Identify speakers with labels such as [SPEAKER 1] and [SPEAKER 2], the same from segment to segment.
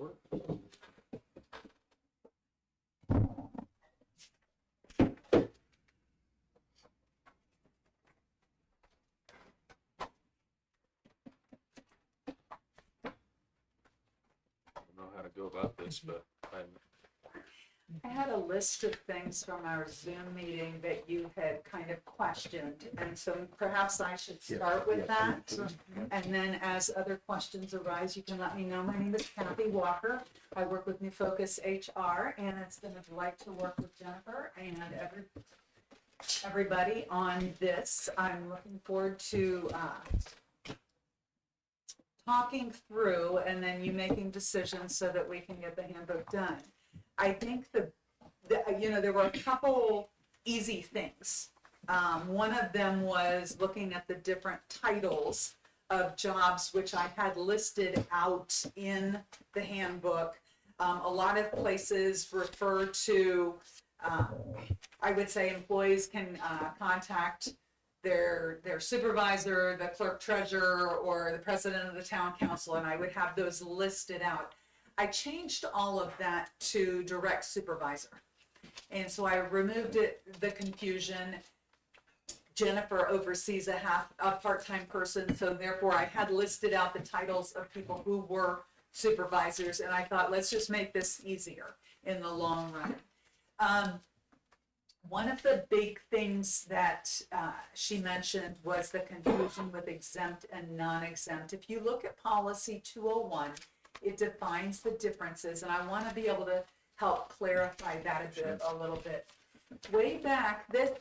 [SPEAKER 1] Know how to go about this, but
[SPEAKER 2] I had a list of things from our Zoom meeting that you had kind of questioned, and so perhaps I should start with that. And then as other questions arise, you can let me know. My name is Kathy Walker. I work with New Focus HR, and it's been a delight to work with Jennifer and everybody on this. I'm looking forward to talking through and then you making decisions so that we can get the handbook done. I think there were a couple easy things. One of them was looking at the different titles of jobs, which I had listed out in the handbook. A lot of places refer to, I would say employees can contact their supervisor, the clerk treasurer, or the president of the town council, and I would have those listed out. I changed all of that to direct supervisor. And so I removed the confusion. Jennifer oversees a part-time person, so therefore I had listed out the titles of people who were supervisors, and I thought, let's just make this easier in the long run. One of the big things that she mentioned was the confusion with exempt and non-exempt. If you look at policy 201, it defines the differences, and I want to be able to help clarify that a little bit. Way back, the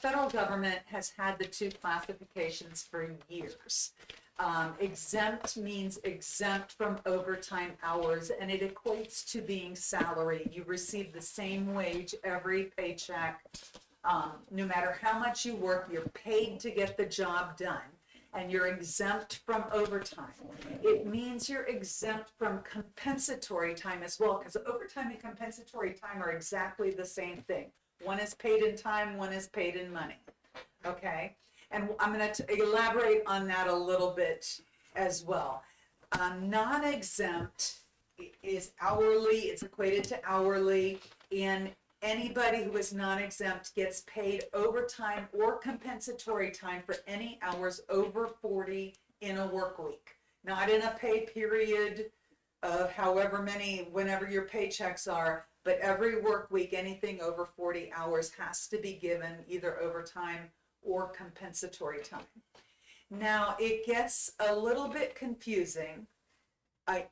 [SPEAKER 2] federal government has had the two classifications for years. Exempt means exempt from overtime hours, and it equates to being salaried. You receive the same wage every paycheck. No matter how much you work, you're paid to get the job done, and you're exempt from overtime. It means you're exempt from compensatory time as well, because overtime and compensatory time are exactly the same thing. One is paid in time, one is paid in money, okay? And I'm going to elaborate on that a little bit as well. Non-exempt is hourly, it's equated to hourly, and anybody who is non-exempt gets paid overtime or compensatory time for any hours over 40 in a work week. Not in a pay period of however many, whenever your paychecks are, but every work week, anything over 40 hours has to be given either overtime or compensatory time. Now, it gets a little bit confusing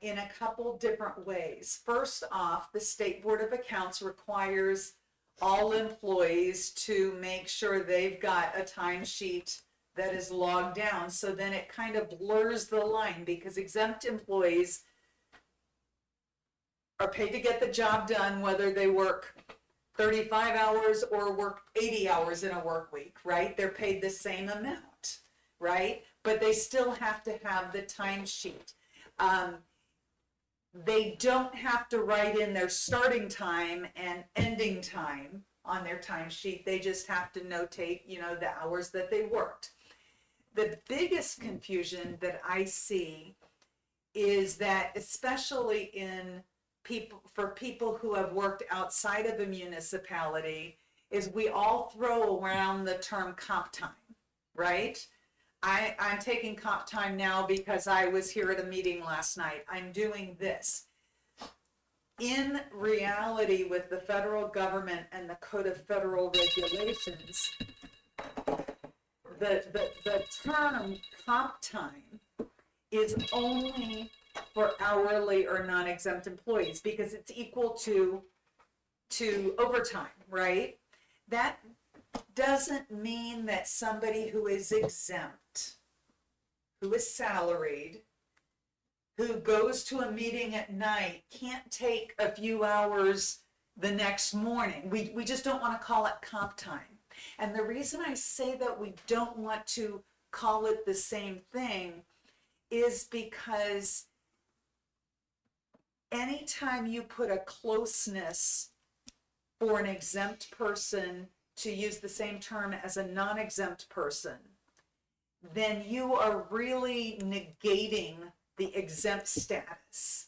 [SPEAKER 2] in a couple different ways. First off, the State Board of Accounts requires all employees to make sure they've got a timesheet that is logged down. So then it kind of blurs the line, because exempt employees are paid to get the job done, whether they work 35 hours or work 80 hours in a work week, right? They're paid the same amount, right? But they still have to have the timesheet. They don't have to write in their starting time and ending time on their timesheet. They just have to notate, the hours that they worked. The biggest confusion that I see is that, especially for people who have worked outside of a municipality, is we all throw around the term comp time, right? I'm taking comp time now because I was here at a meeting last night. I'm doing this. In reality, with the federal government and the Code of Federal Regulations, the term comp time is only for hourly or non-exempt employees, because it's equal to overtime, right? That doesn't mean that somebody who is exempt, who is salaried, who goes to a meeting at night can't take a few hours the next morning. We just don't want to call it comp time. And the reason I say that we don't want to call it the same thing is because anytime you put a closeness for an exempt person to use the same term as a non-exempt person, then you are really negating the exempt status.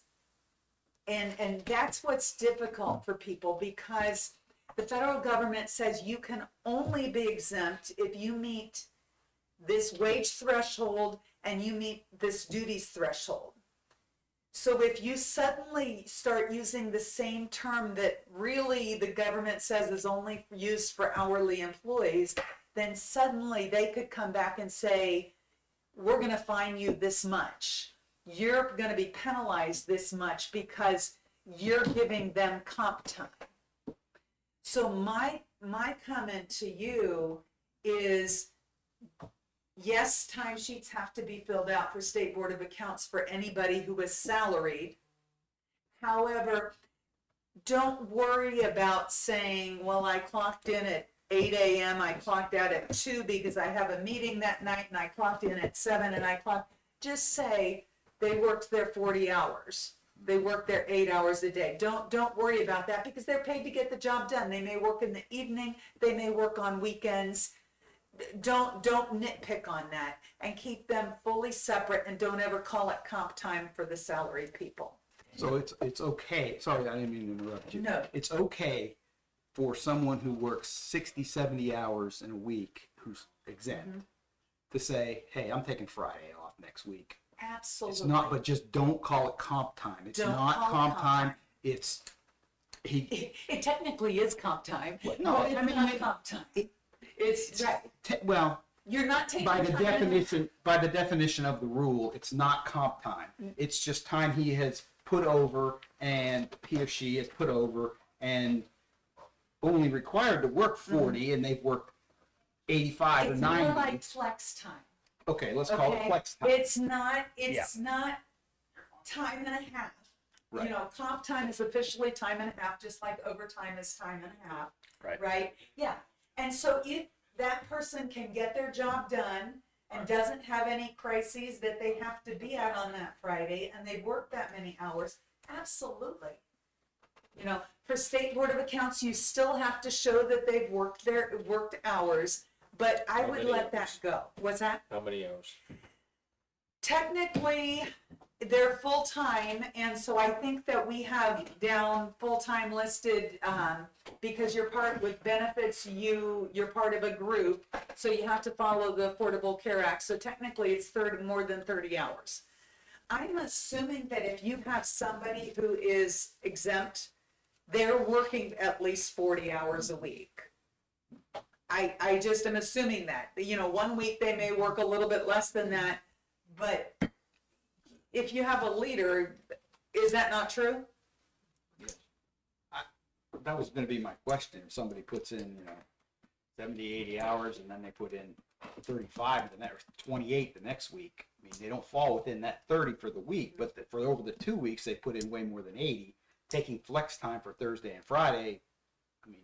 [SPEAKER 2] And that's what's difficult for people, because the federal government says you can only be exempt if you meet this wage threshold and you meet this duties threshold. So if you suddenly start using the same term that really the government says is only used for hourly employees, then suddenly they could come back and say, we're going to fine you this much. You're going to be penalized this much because you're giving them comp time. So my comment to you is, yes, timesheets have to be filled out for State Board of Accounts for anybody who is salaried. However, don't worry about saying, well, I clocked in at 8 a.m., I clocked out at 2 because I have a meeting that night, and I clocked in at 7 and I clocked. Just say they worked their 40 hours. They work their 8 hours a day. Don't worry about that, because they're paid to get the job done. They may work in the evening, they may work on weekends. Don't nitpick on that, and keep them fully separate, and don't ever call it comp time for the salaried people.
[SPEAKER 1] So it's okay. Sorry, I didn't mean to interrupt you.
[SPEAKER 2] No.
[SPEAKER 1] It's okay for someone who works 60, 70 hours in a week who's exempt to say, hey, I'm taking Friday off next week.
[SPEAKER 2] Absolutely.
[SPEAKER 1] It's not, but just don't call it comp time. It's
[SPEAKER 2] Don't
[SPEAKER 1] not
[SPEAKER 2] call it
[SPEAKER 1] comp
[SPEAKER 2] comp
[SPEAKER 1] time.
[SPEAKER 2] time.
[SPEAKER 1] It's
[SPEAKER 2] It technically is comp time.
[SPEAKER 1] No,
[SPEAKER 2] but it's
[SPEAKER 1] I mean,
[SPEAKER 2] not comp time. It's right.
[SPEAKER 1] well,
[SPEAKER 2] You're not taking
[SPEAKER 1] by the
[SPEAKER 2] time.
[SPEAKER 1] definition of the rule, it's not comp time. It's just time he has put over, and he or she has put over, and only required to work 40, and they've worked 85 or
[SPEAKER 2] It's
[SPEAKER 1] 90.
[SPEAKER 2] more like flex time.
[SPEAKER 1] Okay, let's call it
[SPEAKER 2] Okay?
[SPEAKER 1] flex time.
[SPEAKER 2] It's not time and a half.
[SPEAKER 1] Right.
[SPEAKER 2] You know, comp time is officially time and a half, just like overtime is time and a half.
[SPEAKER 1] Right.
[SPEAKER 2] Right? Yeah. And so if that person can get their job done and doesn't have any crises that they have to be at on that Friday, and they've worked that many hours, absolutely. You know, for State Board of Accounts, you still have to show that they've worked hours, but I would
[SPEAKER 3] many
[SPEAKER 2] let that
[SPEAKER 3] hours?
[SPEAKER 2] go. What's that?
[SPEAKER 3] How many hours?
[SPEAKER 2] Technically, they're full-time, and so I think that we have down full-time listed, because you're part with benefits, you're part of a group, so you have to follow the Affordable Care Act, so technically it's more than 30 hours. I'm assuming that if you have somebody who is exempt, they're working at least 40 hours a week. I just am assuming that, you know, 1 week they may work a little bit less than that, but if you have a leader, is that not true?
[SPEAKER 1] That was going to be my question. If somebody puts in, 70, 80 hours, and then they put in 35, and then 28 the next week. I mean, they don't fall within that 30 for the week, but for over the 2 weeks, they put in way more than 80. Taking flex time for Thursday and Friday, I mean,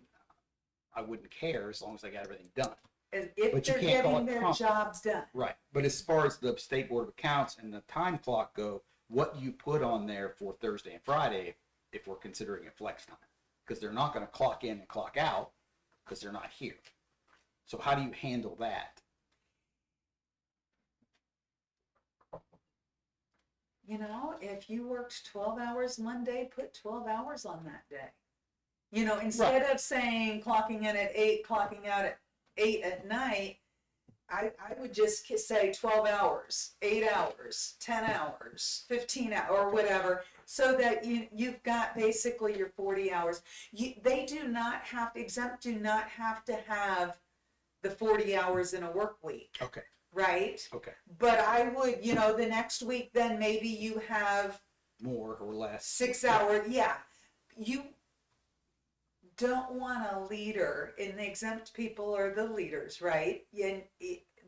[SPEAKER 1] I wouldn't care as long as I got everything done.
[SPEAKER 2] If
[SPEAKER 1] But you
[SPEAKER 2] they're
[SPEAKER 1] can't call
[SPEAKER 2] getting
[SPEAKER 1] it
[SPEAKER 2] their
[SPEAKER 1] comp.
[SPEAKER 2] jobs done.
[SPEAKER 1] Right. But as far as the State Board of Accounts and the time clock go, what you put on there for Thursday and Friday, if we're considering it flex time, because they're not going to clock in and clock out because they're not here. So how do you handle that?
[SPEAKER 2] You know, if you worked 12 hours one day, put 12 hours on that day. You know, instead of saying clocking in at 8, clocking out at 8 at night, I would just say 12 hours, 8 hours, 10 hours, 15 hours, or whatever, so that you've got basically your 40 hours. They do not have to, exempt do not have to have the 40 hours in a work week.
[SPEAKER 1] Okay.
[SPEAKER 2] Right?
[SPEAKER 1] Okay.
[SPEAKER 2] But I would, the next week, then maybe you have
[SPEAKER 1] More or less.
[SPEAKER 2] 6 hours. Yeah. You don't want a leader, and the exempt people are the leaders, right? And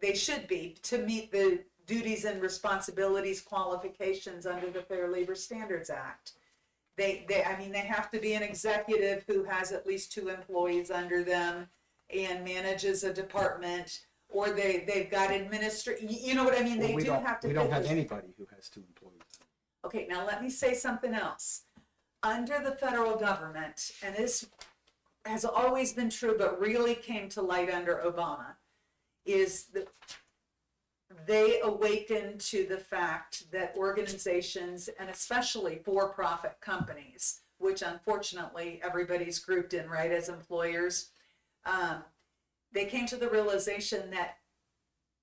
[SPEAKER 2] they should be, to meet the duties and responsibilities qualifications under the Fair Labor Standards Act. They have to be an executive who has at least 2 employees under them and manages a department, or they've got you know what I mean?
[SPEAKER 1] Well,
[SPEAKER 2] They
[SPEAKER 1] we
[SPEAKER 2] do
[SPEAKER 1] don't,
[SPEAKER 2] have to.
[SPEAKER 1] we don't
[SPEAKER 2] fit
[SPEAKER 1] have
[SPEAKER 2] those-
[SPEAKER 1] anybody who has 2 employees.
[SPEAKER 2] Okay, now let me say something else. Under the federal government, and this has always been true, but really came to light under Obama, is they awaken to the fact that organizations, and especially for-profit companies, which unfortunately everybody's grouped in, right, as employers, they came to the realization that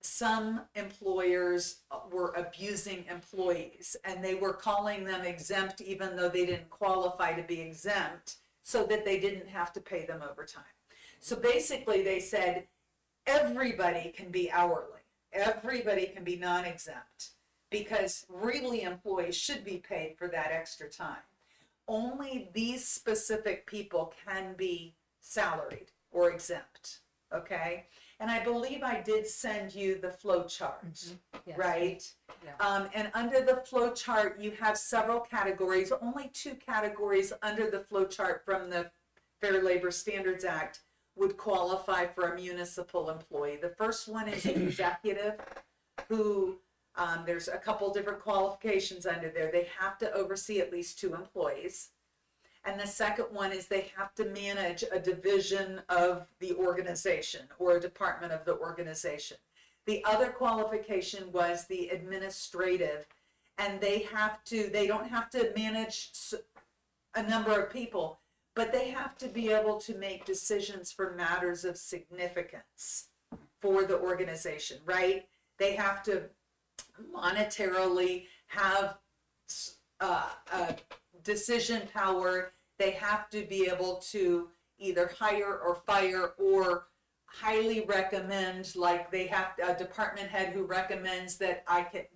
[SPEAKER 2] some employers were abusing employees, and they were calling them exempt even though they didn't qualify to be exempt, so that they didn't have to pay them overtime. So basically they said everybody can be hourly, everybody can be non-exempt, because really employees should be paid for that extra time. Only these specific people can be salaried or exempt, okay? And I believe I did send you the flow chart,
[SPEAKER 3] Yes.
[SPEAKER 2] right?
[SPEAKER 3] Yeah.
[SPEAKER 2] And under the flow chart, you have several categories, only 2 categories under the flow chart from the Fair Labor Standards Act would qualify for a municipal employee. The first one is an executive who, there's a couple different qualifications under there. They have to oversee at least 2 employees. And the second one is they have to manage a division of the organization or a department of the organization. The other qualification was the administrative, and they don't have to manage a number of people, but they have to be able to make decisions for matters of significance for the organization, right? They have to monetarily have decision power. They have to be able to either hire or fire or highly recommend, like they have a department head who recommends that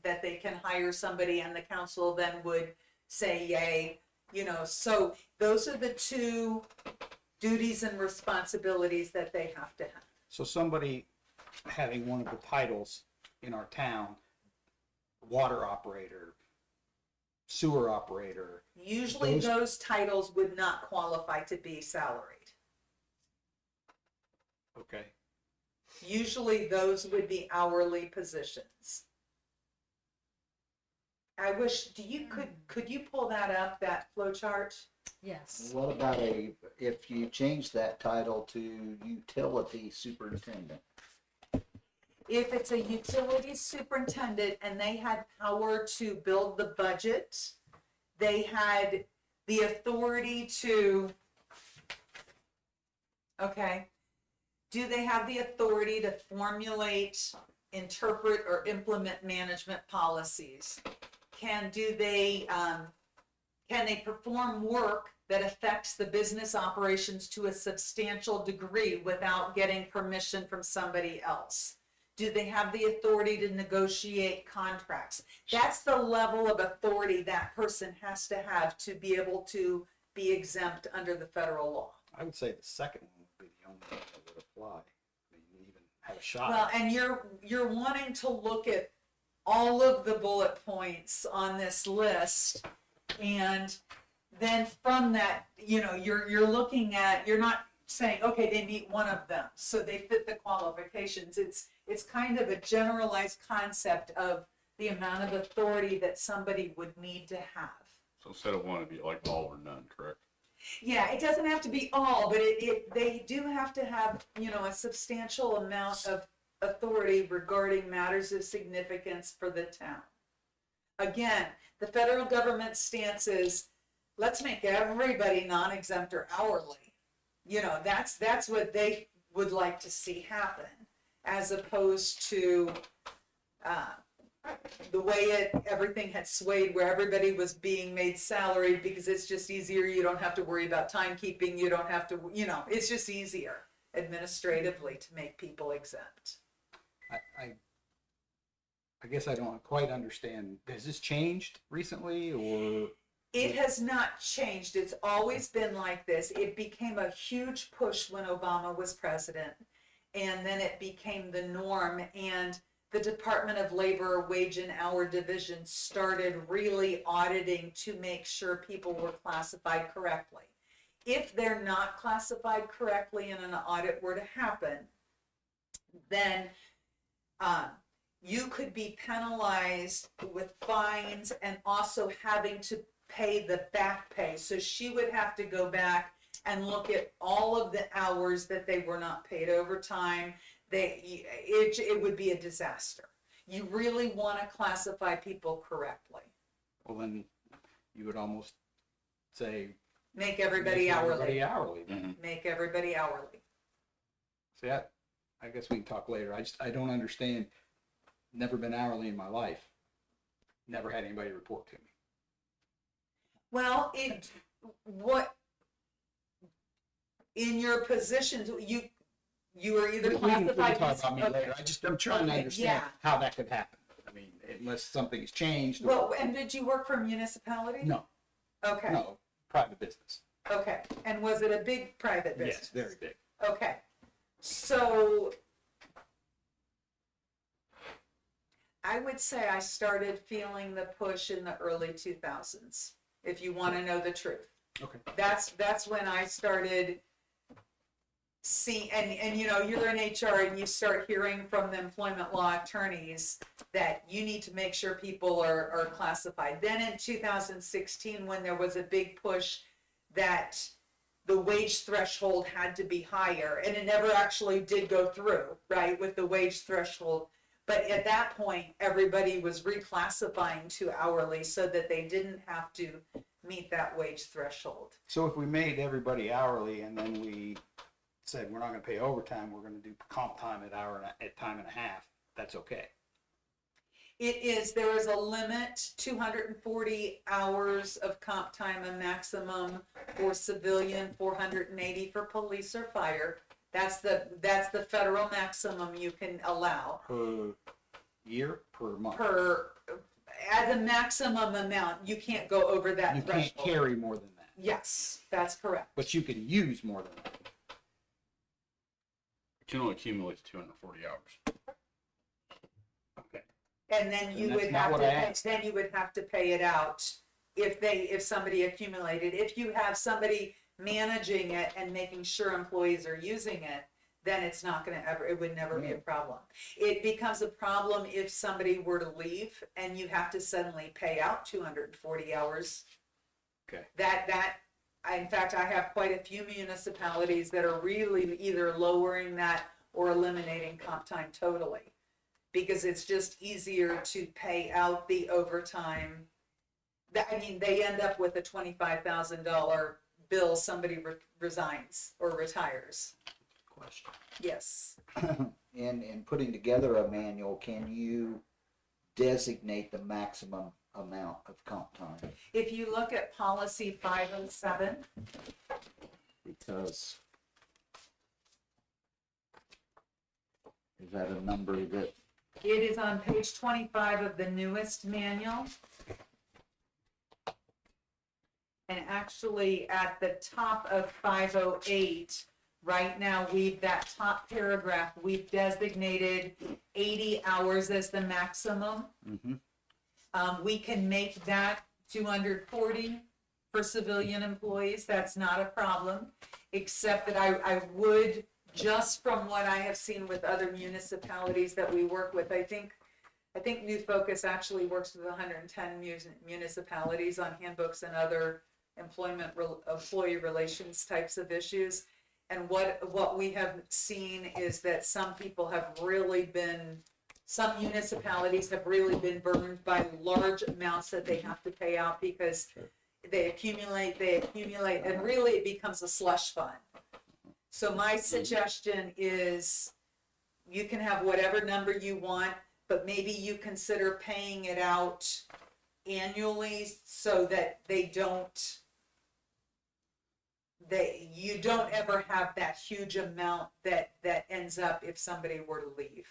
[SPEAKER 2] they can hire somebody, and the council then would say yay, so those are the 2 duties and responsibilities that they have to have.
[SPEAKER 1] So somebody having one of the titles in our town, water operator, sewer operator.
[SPEAKER 2] Usually those titles would not qualify to be salaried.
[SPEAKER 1] Okay.
[SPEAKER 2] Usually those would be hourly positions. I wish, could you pull that up, that flow chart?
[SPEAKER 3] Yes.
[SPEAKER 4] What about if you change that title to utility superintendent?
[SPEAKER 2] If it's a utility superintendent and they had power to build the budget, they had the authority to, okay, do they have the authority to formulate, interpret, or implement management policies? Can they perform work that affects the business operations to a substantial degree without getting permission from somebody else? Do they have the authority to negotiate contracts? That's the level of authority that person has to have to be able to be exempt under the federal law.
[SPEAKER 1] I would say the second one would be the only one that would apply. I mean, you even have a shot.
[SPEAKER 2] Well, and you're wanting to look at all of the bullet points on this list, and then from that, you're looking at, you're not saying, okay, they meet one of them, so they fit the qualifications. It's kind of a generalized concept of the amount of authority that somebody would need to have.
[SPEAKER 5] So instead of one, it'd be like all or none, correct?
[SPEAKER 2] Yeah, it doesn't have to be all, but they do have to have, a substantial amount of authority regarding matters of significance for the town. Again, the federal government stance is, let's make everybody non-exempt or hourly. That's what they would like to see happen, as opposed to the way everything had swayed, where everybody was being made salaried because it's just easier. You don't have to worry about timekeeping. You don't have to, it's just easier administratively to make people exempt.
[SPEAKER 1] I guess I don't quite understand. Has this changed recently, or?
[SPEAKER 2] It has not changed. It's always been like this. It became a huge push when Obama was president, and then it became the norm, and the Department of Labor Wage and Hour Division started really auditing to make sure people were classified correctly. If they're not classified correctly and an audit were to happen, then you could be penalized with fines and also having to pay the back pay. So she would have to go back and look at all of the hours that they were not paid overtime. It would be a disaster. you really want to classify people correctly.
[SPEAKER 1] Well, then you would almost say.
[SPEAKER 2] Make everybody
[SPEAKER 1] make
[SPEAKER 2] hourly.
[SPEAKER 1] Everybody hourly. Then.
[SPEAKER 2] Make everybody hourly.
[SPEAKER 1] See, I guess we can talk later. I don't understand. Never been hourly in my life. Never had anybody report to me.
[SPEAKER 2] Well, what, in your positions, you are either
[SPEAKER 1] We can
[SPEAKER 2] classified
[SPEAKER 1] talk
[SPEAKER 2] as.
[SPEAKER 1] about me later. I'm trying to
[SPEAKER 2] Okay,
[SPEAKER 1] understand
[SPEAKER 2] yeah.
[SPEAKER 1] how that could happen. I mean, unless something's changed.
[SPEAKER 2] Well, and did you work for a municipality?
[SPEAKER 1] No,
[SPEAKER 2] Okay,
[SPEAKER 1] no, private business.
[SPEAKER 2] okay. And was it a big private business?
[SPEAKER 1] Yes, very big.
[SPEAKER 2] Okay, so I would say I started feeling the push in the early 2000s, if you want to know the truth.
[SPEAKER 1] Okay.
[SPEAKER 2] That's when I started seeing, and you know, you're in HR and you start hearing from the employment law attorneys that you need to make sure people are classified. Then in 2016, when there was a big push that the wage threshold had to be higher, and it never actually did go through, right, with the wage threshold. But at that point, everybody was reclassifying to hourly so that they didn't have to meet that wage threshold.
[SPEAKER 1] So if we made everybody hourly and then we said we're not going to pay overtime, we're going to do comp time at time and a half, that's okay.
[SPEAKER 2] There is a limit, 240 hours of comp time, a maximum for civilian, 480 for police or fire. That's the federal maximum you can allow.
[SPEAKER 1] Per year, per month.
[SPEAKER 2] As a maximum amount, you can't go over that
[SPEAKER 1] You
[SPEAKER 2] threshold.
[SPEAKER 1] can't carry more than that,
[SPEAKER 2] Yes, that's correct.
[SPEAKER 1] but you can use more than that.
[SPEAKER 5] It can only accumulate to 240 hours.
[SPEAKER 1] Okay.
[SPEAKER 2] And then you
[SPEAKER 1] And
[SPEAKER 2] would
[SPEAKER 1] that's not
[SPEAKER 2] have
[SPEAKER 1] what
[SPEAKER 2] to,
[SPEAKER 1] I asked.
[SPEAKER 2] then you would have to pay it out if somebody accumulated. If you have somebody managing it and making sure employees are using it, then it's not gonna it would never be a problem. It becomes a problem if somebody were to leave and you have to suddenly pay out 240 hours.
[SPEAKER 1] Okay.
[SPEAKER 2] In fact, I have quite a few municipalities that are really either lowering that or eliminating comp time totally. Because it's just easier to pay out the overtime. They end up with a $25,000 bill, somebody resigns or retires.
[SPEAKER 1] Question.
[SPEAKER 2] Yes.
[SPEAKER 4] In putting together a manual, can you designate the maximum amount of comp time?
[SPEAKER 2] If you look at policy 507,
[SPEAKER 4] Because is that a number that,
[SPEAKER 2] it is on page 25 of the newest manual. And actually at the top of 508, right now, that top paragraph, we've designated 80 hours as the maximum. We can make that 240 for civilian employees. That's not a problem, except that I would, just from what I have seen with other municipalities that we work with, I think New Focus actually works with 110 municipalities on handbooks and other employee relations types of issues. And what we have seen is that some municipalities have really been burned by large amounts that they have to pay out because they accumulate, and really it becomes a slush fund. So my suggestion is you can have whatever number you want, but maybe you consider paying it out annually so that you don't ever have that huge amount that ends up if somebody were to leave.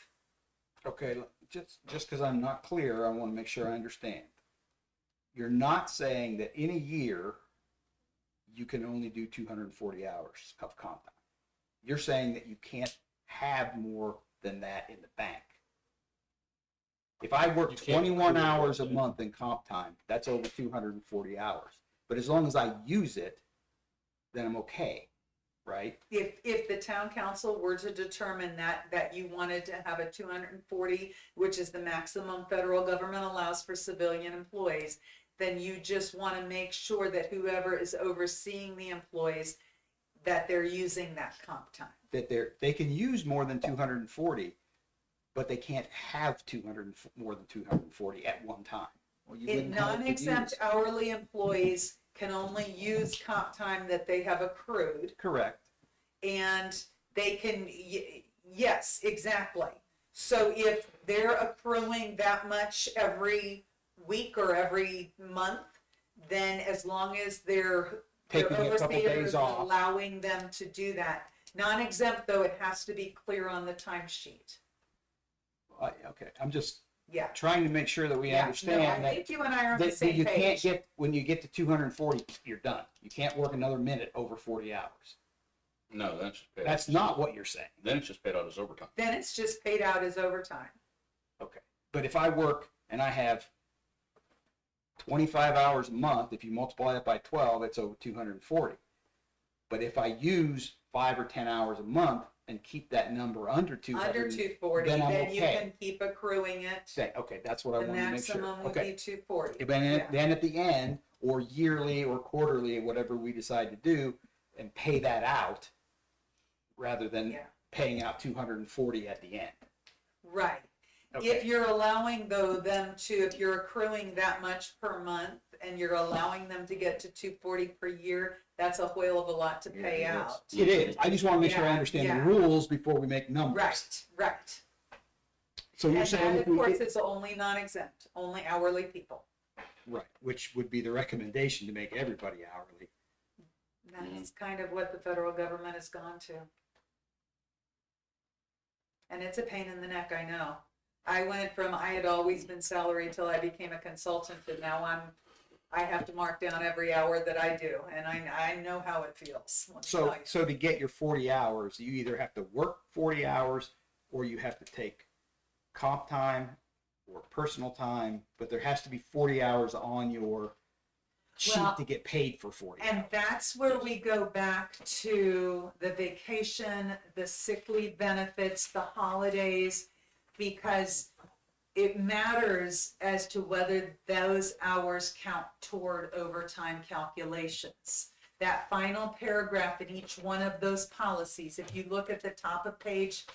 [SPEAKER 1] Okay, just because I'm not clear, I want to make sure I understand. You're not saying that in a year, you can only do 240 hours of comp time. You're saying that you can't have more than that in the bank. If I work
[SPEAKER 5] You can't
[SPEAKER 1] 21
[SPEAKER 5] accrue
[SPEAKER 1] hours a
[SPEAKER 5] it.
[SPEAKER 1] month in comp time, that's over 240 hours. But as long as I use it, then I'm okay, right?
[SPEAKER 2] If the town council were to determine that you wanted to have a 240, which is the maximum federal government allows for civilian employees, then you just want to make sure that whoever is overseeing the employees, that they're using that comp time.
[SPEAKER 1] That they can use more than 240, but they can't have more than 240 at one time.
[SPEAKER 4] Well, you
[SPEAKER 2] In
[SPEAKER 4] wouldn't have to
[SPEAKER 2] non-exempt
[SPEAKER 4] use-
[SPEAKER 2] hourly employees can only use comp time that they have accrued,
[SPEAKER 1] Correct.
[SPEAKER 2] and they can, yes, exactly. So if they're accruing that much every week or every month, then as long as their
[SPEAKER 1] Taking a couple
[SPEAKER 2] overseer
[SPEAKER 1] days
[SPEAKER 2] is
[SPEAKER 1] off.
[SPEAKER 2] allowing them to do that. Non-exempt, though, it has to be clear on the timesheet.
[SPEAKER 1] Okay, I'm just
[SPEAKER 2] Yeah.
[SPEAKER 1] trying to make sure that we
[SPEAKER 2] Yeah, no,
[SPEAKER 1] understand
[SPEAKER 2] I
[SPEAKER 1] that,
[SPEAKER 2] think you and I are on the
[SPEAKER 1] that
[SPEAKER 2] same
[SPEAKER 1] you can't
[SPEAKER 2] page.
[SPEAKER 1] get, when you get to 240, you're done. You can't work another minute over 40 hours.
[SPEAKER 5] No, then it's just paid.
[SPEAKER 1] That's not what you're saying.
[SPEAKER 5] Then it's just paid out as overtime.
[SPEAKER 2] Then it's just paid out as overtime.
[SPEAKER 1] Okay. But if I work and I have 25 hours a month, if you multiply that by 12, it's over 240. But if I use 5 or 10 hours a month and keep that number under 200,
[SPEAKER 2] Under 240,
[SPEAKER 1] then I'm
[SPEAKER 2] then you
[SPEAKER 1] okay.
[SPEAKER 2] can keep accruing it.
[SPEAKER 1] say, okay, that's what I
[SPEAKER 2] The
[SPEAKER 1] wanted to make sure.
[SPEAKER 2] maximum would
[SPEAKER 1] Okay.
[SPEAKER 2] be 240.
[SPEAKER 1] But then,
[SPEAKER 2] Yeah.
[SPEAKER 1] then at the end, or yearly or quarterly, whatever we decide to do, and pay that out rather than
[SPEAKER 2] Yeah.
[SPEAKER 1] paying out 240 at the end.
[SPEAKER 2] Right.
[SPEAKER 1] Okay.
[SPEAKER 2] If you're allowing though them to, if you're accruing that much per month and you're allowing them to get to 240 per year, that's a whale of a lot to
[SPEAKER 4] Yeah,
[SPEAKER 2] pay
[SPEAKER 4] it is.
[SPEAKER 2] out.
[SPEAKER 1] It is. I just want to make sure I
[SPEAKER 2] Yeah,
[SPEAKER 1] understand
[SPEAKER 2] yeah.
[SPEAKER 1] the rules before we make numbers.
[SPEAKER 2] Right, right.
[SPEAKER 1] So you're
[SPEAKER 2] And
[SPEAKER 1] saying
[SPEAKER 2] that,
[SPEAKER 1] if
[SPEAKER 2] of
[SPEAKER 1] we
[SPEAKER 2] course,
[SPEAKER 1] did,
[SPEAKER 2] is only non-exempt, only hourly people.
[SPEAKER 1] right, which would be the recommendation to make everybody hourly.
[SPEAKER 2] That's kind of what the federal government has gone to. And it's a pain in the neck, I know. I went from, I had always been salaried till I became a consultant, and now I have to mark down every hour that I do, and I know how it feels. let me
[SPEAKER 1] So,
[SPEAKER 2] tell you.
[SPEAKER 1] so to get your 40 hours, you either have to work 40 hours or you have to take comp time or personal time, but there has to be 40 hours on your sheet
[SPEAKER 2] Well,
[SPEAKER 1] to get paid for 40
[SPEAKER 2] And
[SPEAKER 1] hours.
[SPEAKER 2] that's where we go back to the vacation, the sick leave benefits, the holidays, because it matters as to whether those hours count toward overtime calculations. That final paragraph in each one of those policies, if you look at the top of page,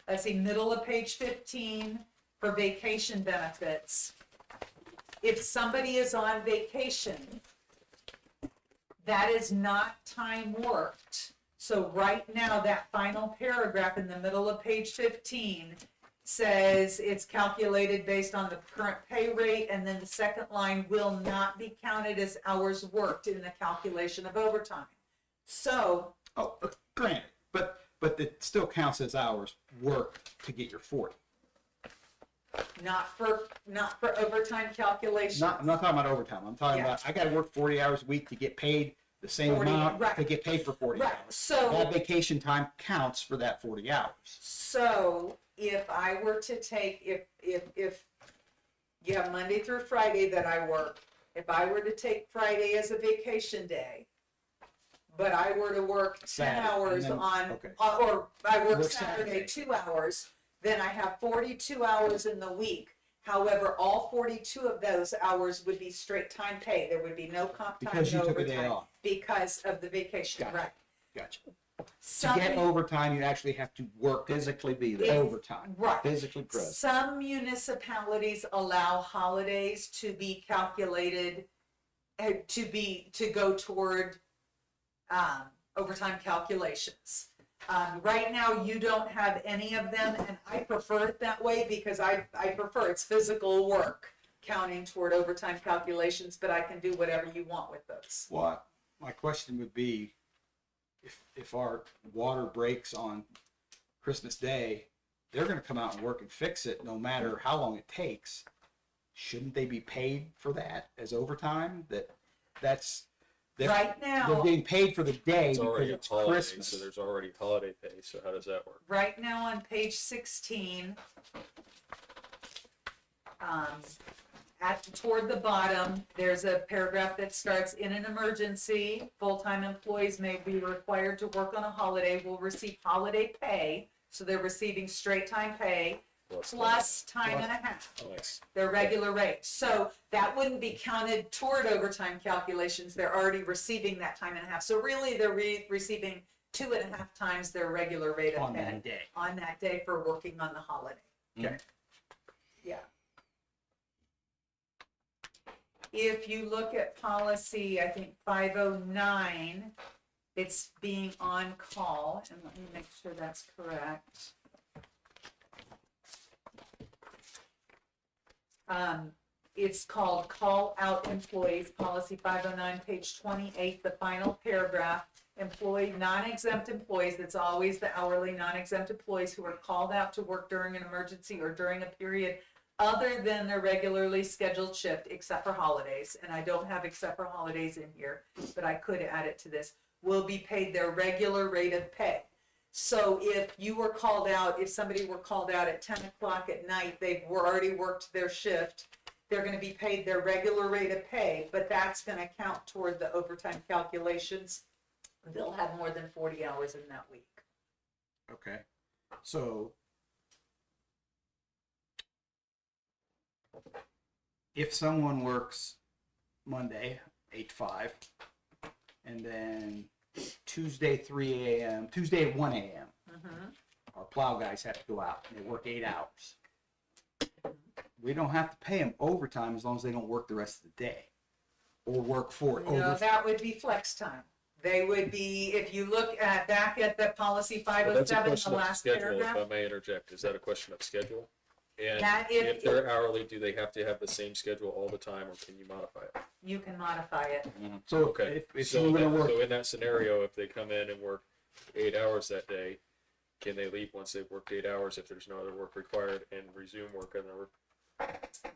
[SPEAKER 2] let's see, middle of page 15 for vacation benefits. If somebody is on vacation, that is not time worked. So right now, that final paragraph in the middle of page 15 says it's calculated based on the current pay rate, and then the second line will not be counted as hours worked in the calculation of overtime. So,
[SPEAKER 1] Oh, granted, but it still counts as hours worked to get your 40.
[SPEAKER 2] not for overtime calculations.
[SPEAKER 1] I'm not talking about overtime. I'm talking
[SPEAKER 2] Yeah.
[SPEAKER 1] about, I gotta work 40 hours a week to get paid the same
[SPEAKER 2] 40,
[SPEAKER 1] amount
[SPEAKER 2] right.
[SPEAKER 1] to get paid for 40
[SPEAKER 2] Right,
[SPEAKER 1] hours.
[SPEAKER 2] so.
[SPEAKER 1] That vacation time counts for that 40 hours.
[SPEAKER 2] So if I were to take, if you have Monday through Friday that I work, if I were to take Friday as a vacation day, but I were to work 10
[SPEAKER 1] Saturday,
[SPEAKER 2] hours
[SPEAKER 1] and then-
[SPEAKER 2] on,
[SPEAKER 1] okay.
[SPEAKER 2] or I work
[SPEAKER 1] Work
[SPEAKER 2] Saturday
[SPEAKER 1] Saturday.
[SPEAKER 2] 2 hours, then I have 42 hours in the week. However, all 42 of those hours would be straight time pay. There would be no comp time,
[SPEAKER 1] Because you
[SPEAKER 2] no
[SPEAKER 1] took a day
[SPEAKER 2] overtime.
[SPEAKER 1] off.
[SPEAKER 2] Because of the vacation,
[SPEAKER 1] Gotcha.
[SPEAKER 2] right.
[SPEAKER 1] Gotcha. To
[SPEAKER 2] Some-
[SPEAKER 1] get overtime, you actually have to work
[SPEAKER 4] Physically be there,
[SPEAKER 1] overtime.
[SPEAKER 2] Right.
[SPEAKER 4] physically present.
[SPEAKER 2] Some municipalities allow holidays to be calculated, to go toward overtime calculations. Right now, you don't have any of them, and I prefer it that way because I prefer it's physical work counting toward overtime calculations, but I can do whatever you want with those.
[SPEAKER 1] Well, my question would be, if our water breaks on Christmas Day, they're gonna come out and work and fix it no matter how long it takes. Shouldn't they be paid for that as overtime? They're
[SPEAKER 2] Right now,
[SPEAKER 1] getting paid for the day
[SPEAKER 3] It's
[SPEAKER 1] because
[SPEAKER 3] already a
[SPEAKER 1] it's
[SPEAKER 3] holiday,
[SPEAKER 1] Christmas.
[SPEAKER 3] so there's already holiday pay, so how does that work?
[SPEAKER 2] right now on page 16, toward the bottom, there's a paragraph that starts, in an emergency, full-time employees may be required to work on a holiday, will receive holiday pay, so they're receiving straight time pay, plus time and a half,
[SPEAKER 3] Nice.
[SPEAKER 2] their regular rate. So that wouldn't be counted toward overtime calculations, they're already receiving that time and a half. So really, they're receiving 2.5 times their regular rate of
[SPEAKER 1] On
[SPEAKER 2] pay
[SPEAKER 1] that day.
[SPEAKER 2] on that day for working on the holiday.
[SPEAKER 1] Okay.
[SPEAKER 2] Yeah. If you look at policy, I think 509, it's being on call, and let me make sure that's correct. It's called call out employees, policy 509, page 28, the final paragraph. Employee, non-exempt employees, it's always the hourly non-exempt employees who are called out to work during an emergency or during a period other than their regularly scheduled shift, except for holidays, and I don't have except for holidays in here, but I could add it to this, will be paid their regular rate of pay. So if you were called out, if somebody were called out at 10 o'clock at night, they've already worked their shift, they're gonna be paid their regular rate of pay, but that's gonna count toward the overtime calculations. They'll have more than 40 hours in that week.
[SPEAKER 1] Okay. So if someone works Monday, 8 to 5, and then Tuesday, 3 a.m., Tuesday, 1 a.m., our plow guys have to go out and they work 8 hours. We don't have to pay them overtime as long as they don't work the rest of the day or work for
[SPEAKER 2] No,
[SPEAKER 1] over.
[SPEAKER 2] that would be flex time. They would be, if you look at, back at the policy
[SPEAKER 3] Well, that's a
[SPEAKER 2] 507,
[SPEAKER 3] question
[SPEAKER 2] the
[SPEAKER 3] of
[SPEAKER 2] last
[SPEAKER 3] schedule, if
[SPEAKER 2] paragraph.
[SPEAKER 3] I may interject. Is that a question of schedule? And
[SPEAKER 2] That
[SPEAKER 3] if they're hourly, do they have to have the same schedule all the time, or can you modify it?
[SPEAKER 2] You can modify it.
[SPEAKER 1] So
[SPEAKER 3] Okay,
[SPEAKER 1] if
[SPEAKER 3] so,
[SPEAKER 1] you're gonna work,
[SPEAKER 3] so in that scenario, if they come in and work 8 hours that day, can they leave once they've worked 8 hours if there's no other work required and resume work on their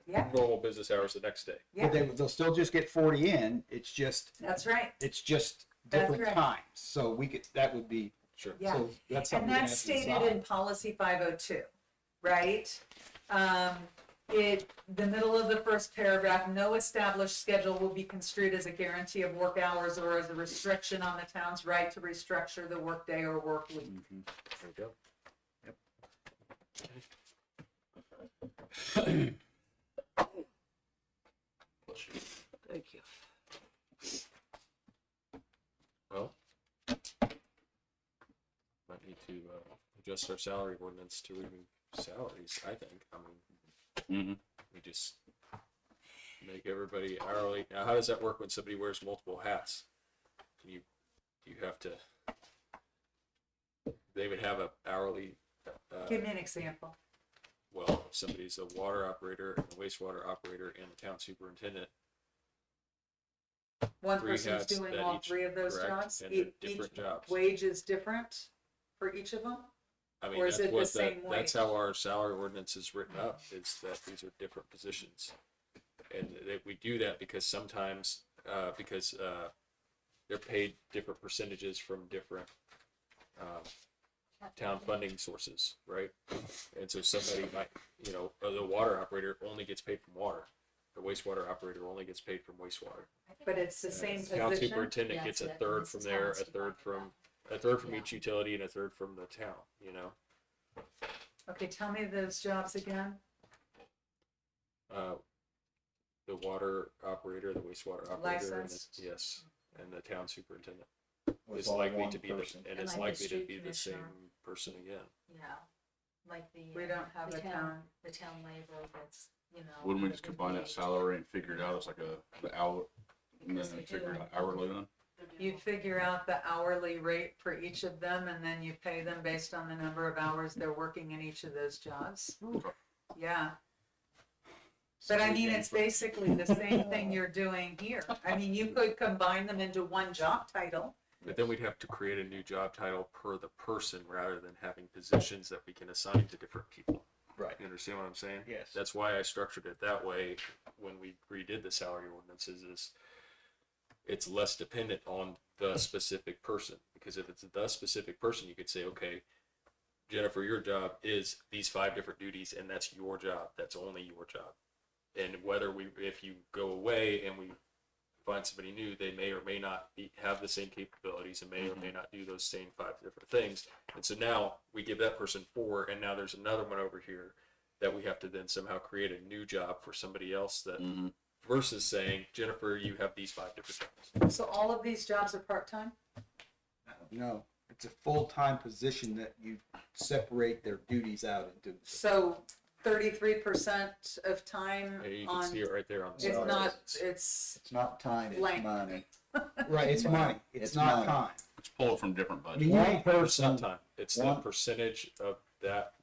[SPEAKER 2] Yeah,
[SPEAKER 3] normal business hours the next day?
[SPEAKER 2] yeah,
[SPEAKER 1] they'll still just get 40 in. It's just
[SPEAKER 2] that's right.
[SPEAKER 1] different
[SPEAKER 2] That's right.
[SPEAKER 1] times. So that would be,
[SPEAKER 3] Sure.
[SPEAKER 2] Yeah.
[SPEAKER 1] so that's something
[SPEAKER 2] And
[SPEAKER 1] we
[SPEAKER 2] that's
[SPEAKER 1] have to
[SPEAKER 2] stated
[SPEAKER 1] decide.
[SPEAKER 2] in policy 502, right? The middle of the first paragraph, no established schedule will be construed as a guarantee of work hours or as a restriction on the town's right to restructure the workday or work week.
[SPEAKER 1] Mhm.
[SPEAKER 3] There you go.
[SPEAKER 2] Thank you.
[SPEAKER 3] Well, might need to adjust our salary ordinance to remove salaries, I think. I mean,
[SPEAKER 5] Mm-hmm.
[SPEAKER 3] we just make everybody hourly. Now, how does that work when somebody wears multiple hats? Do you have to, they would have a hourly,
[SPEAKER 2] Give me an example.
[SPEAKER 3] well, if somebody's a water operator and a wastewater operator and the town superintendent,
[SPEAKER 2] One
[SPEAKER 3] three
[SPEAKER 2] person's
[SPEAKER 3] hats
[SPEAKER 2] doing
[SPEAKER 3] that
[SPEAKER 2] all
[SPEAKER 3] each-
[SPEAKER 2] 3 of those
[SPEAKER 3] correct,
[SPEAKER 2] jobs?
[SPEAKER 3] and they're
[SPEAKER 2] Each
[SPEAKER 3] different jobs.
[SPEAKER 2] wage is different for each of them?
[SPEAKER 3] I mean,
[SPEAKER 2] Or is
[SPEAKER 3] that's
[SPEAKER 2] it the
[SPEAKER 3] what
[SPEAKER 2] same
[SPEAKER 3] that's
[SPEAKER 2] wage?
[SPEAKER 3] how our salary ordinance is written up, is that these are different positions. And that we do that because sometimes, they're paid different percentages from different, town funding sources, right? And so somebody might, the water operator only gets paid from water. The wastewater operator only gets paid from wastewater.
[SPEAKER 2] But it's the same
[SPEAKER 3] Town
[SPEAKER 2] position?
[SPEAKER 3] superintendent
[SPEAKER 6] Yeah,
[SPEAKER 3] gets
[SPEAKER 6] so
[SPEAKER 3] a
[SPEAKER 6] that
[SPEAKER 3] third
[SPEAKER 6] means
[SPEAKER 3] from
[SPEAKER 6] it's
[SPEAKER 3] there, a
[SPEAKER 6] balanced
[SPEAKER 3] third from
[SPEAKER 6] Yeah.
[SPEAKER 3] each utility, and a third from the town,
[SPEAKER 2] Okay, tell me those jobs again.
[SPEAKER 3] The water operator, the wastewater operator, and
[SPEAKER 2] Licensed.
[SPEAKER 3] yes, and the town superintendent
[SPEAKER 4] With
[SPEAKER 3] is
[SPEAKER 4] all
[SPEAKER 3] likely
[SPEAKER 4] one
[SPEAKER 3] to be
[SPEAKER 4] person.
[SPEAKER 3] and
[SPEAKER 6] And
[SPEAKER 3] it's
[SPEAKER 6] like the
[SPEAKER 3] likely to
[SPEAKER 6] street
[SPEAKER 3] be the same
[SPEAKER 6] commissioner.
[SPEAKER 3] person again.
[SPEAKER 6] Yeah, like the.
[SPEAKER 2] We don't have
[SPEAKER 6] the
[SPEAKER 2] a town.
[SPEAKER 6] The town labor that's,
[SPEAKER 5] Wouldn't we
[SPEAKER 6] that
[SPEAKER 5] just
[SPEAKER 6] would
[SPEAKER 5] combine
[SPEAKER 6] be-
[SPEAKER 5] that salary and figure it out as like the hour, and then
[SPEAKER 6] Because we
[SPEAKER 5] figure
[SPEAKER 6] do.
[SPEAKER 5] it hourly on?
[SPEAKER 2] You'd figure out the hourly rate for each of them, and then you pay them based on the number of hours they're working in each of those jobs. Yeah. But I mean, it's basically the same thing you're doing here. I mean, you could combine them into one job title.
[SPEAKER 3] But then we'd have to create a new job title per the person rather than having positions that we can assign to different people.
[SPEAKER 1] Right.
[SPEAKER 3] You understand what I'm saying?
[SPEAKER 1] Yes.
[SPEAKER 3] That's why I structured it that way when we redid the salary ordinances, is it's less dependent on the specific person. Because if it's the specific person, you could say, okay, Jennifer, your job is these 5 different duties, and that's your job. That's only your job. And if you go away and we find somebody new, they may or may not have the same capabilities and may or may not do those same 5 different things. And so now we give that person 4, and now there's another one over here that we have to then somehow create a new job for somebody else that,
[SPEAKER 5] Mm-hmm.
[SPEAKER 3] versus saying, Jennifer, you have these 5 different jobs.
[SPEAKER 2] So all of these jobs are part-time?
[SPEAKER 1] No, it's a full-time position that you separate their duties out into.
[SPEAKER 2] So 33% of time
[SPEAKER 3] Yeah, you can
[SPEAKER 2] on,
[SPEAKER 3] see it right there on the
[SPEAKER 2] it's
[SPEAKER 3] salary
[SPEAKER 2] not,
[SPEAKER 3] ordinance.
[SPEAKER 2] it's,
[SPEAKER 4] Not time, it's
[SPEAKER 2] Blank.
[SPEAKER 4] money.
[SPEAKER 1] Right, it's money, it's
[SPEAKER 4] It's
[SPEAKER 1] not
[SPEAKER 4] money.
[SPEAKER 1] time.
[SPEAKER 5] It's pulled from different
[SPEAKER 1] I
[SPEAKER 5] budgets.
[SPEAKER 1] mean, you ain't
[SPEAKER 3] It's not
[SPEAKER 1] person,
[SPEAKER 3] time. It's the
[SPEAKER 4] One-
[SPEAKER 3] percentage of that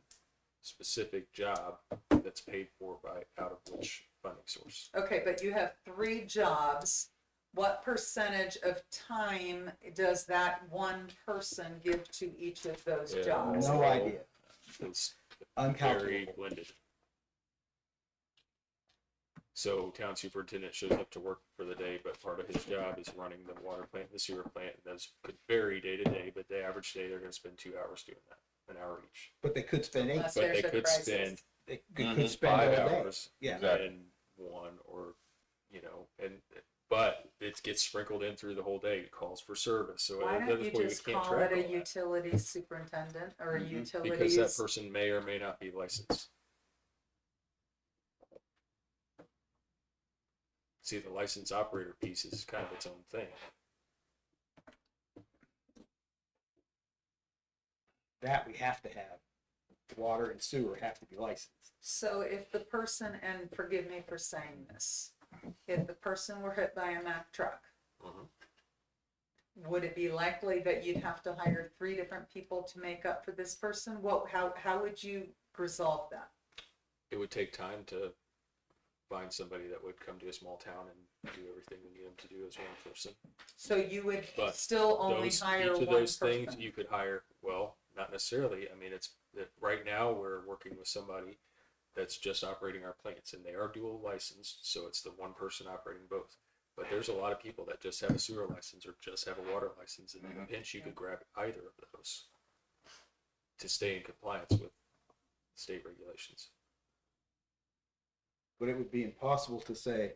[SPEAKER 3] specific job that's paid for by out of which funding source.
[SPEAKER 2] okay, but you have 3 jobs. What percentage of time does that one person give to each of those
[SPEAKER 3] Yeah.
[SPEAKER 2] jobs?
[SPEAKER 1] no idea,
[SPEAKER 3] It's very
[SPEAKER 1] uncalculable.
[SPEAKER 3] blended. So town superintendent shows up to work for the day, but part of his job is running the water plant, the sewer plant, and those could vary day to day, but the average day, they're gonna spend 2 hours doing that, an hour each.
[SPEAKER 1] But they could spend 8,
[SPEAKER 2] Unless
[SPEAKER 3] But
[SPEAKER 2] there's
[SPEAKER 3] they
[SPEAKER 2] a
[SPEAKER 3] could
[SPEAKER 2] crisis.
[SPEAKER 3] spend
[SPEAKER 1] they
[SPEAKER 5] Mhm.
[SPEAKER 1] could spend all
[SPEAKER 3] 5
[SPEAKER 1] day.
[SPEAKER 3] hours
[SPEAKER 1] Yeah,
[SPEAKER 5] Exactly.
[SPEAKER 3] in one, or, you know, but it gets sprinkled in through the whole day. It calls for service, so
[SPEAKER 2] Why
[SPEAKER 3] that's
[SPEAKER 2] don't you
[SPEAKER 3] why we
[SPEAKER 2] just
[SPEAKER 3] can't
[SPEAKER 2] call
[SPEAKER 3] track
[SPEAKER 2] it
[SPEAKER 3] all
[SPEAKER 2] a
[SPEAKER 3] that.
[SPEAKER 2] utilities superintendent or a
[SPEAKER 4] Mhm.
[SPEAKER 3] Because
[SPEAKER 2] utilities?
[SPEAKER 3] that person may or may not be licensed. See, the license operator piece is kind of its own thing.
[SPEAKER 1] that we have to have. Water and sewer have to be licensed.
[SPEAKER 2] So if the person, and forgive me for saying this, if the person were hit by a Mack truck,
[SPEAKER 3] Mhm.
[SPEAKER 2] would it be likely that you'd have to hire 3 different people to make up for this person? How would you resolve that?
[SPEAKER 3] It would take time to find somebody that would come to a small town and do everything we need them to do as one person.
[SPEAKER 2] So you would
[SPEAKER 3] But
[SPEAKER 2] still only
[SPEAKER 3] Those,
[SPEAKER 2] hire
[SPEAKER 3] each of
[SPEAKER 2] one
[SPEAKER 3] those
[SPEAKER 2] person?
[SPEAKER 3] things you could hire, well, not necessarily. I mean, right now we're working with somebody that's just operating our plants, and they are dual licensed, so it's the one person operating both. But there's a lot of people that just have a sewer license or just have a water license, and in a pinch you could grab either of those to stay in compliance with state regulations.
[SPEAKER 1] But it would be impossible to say,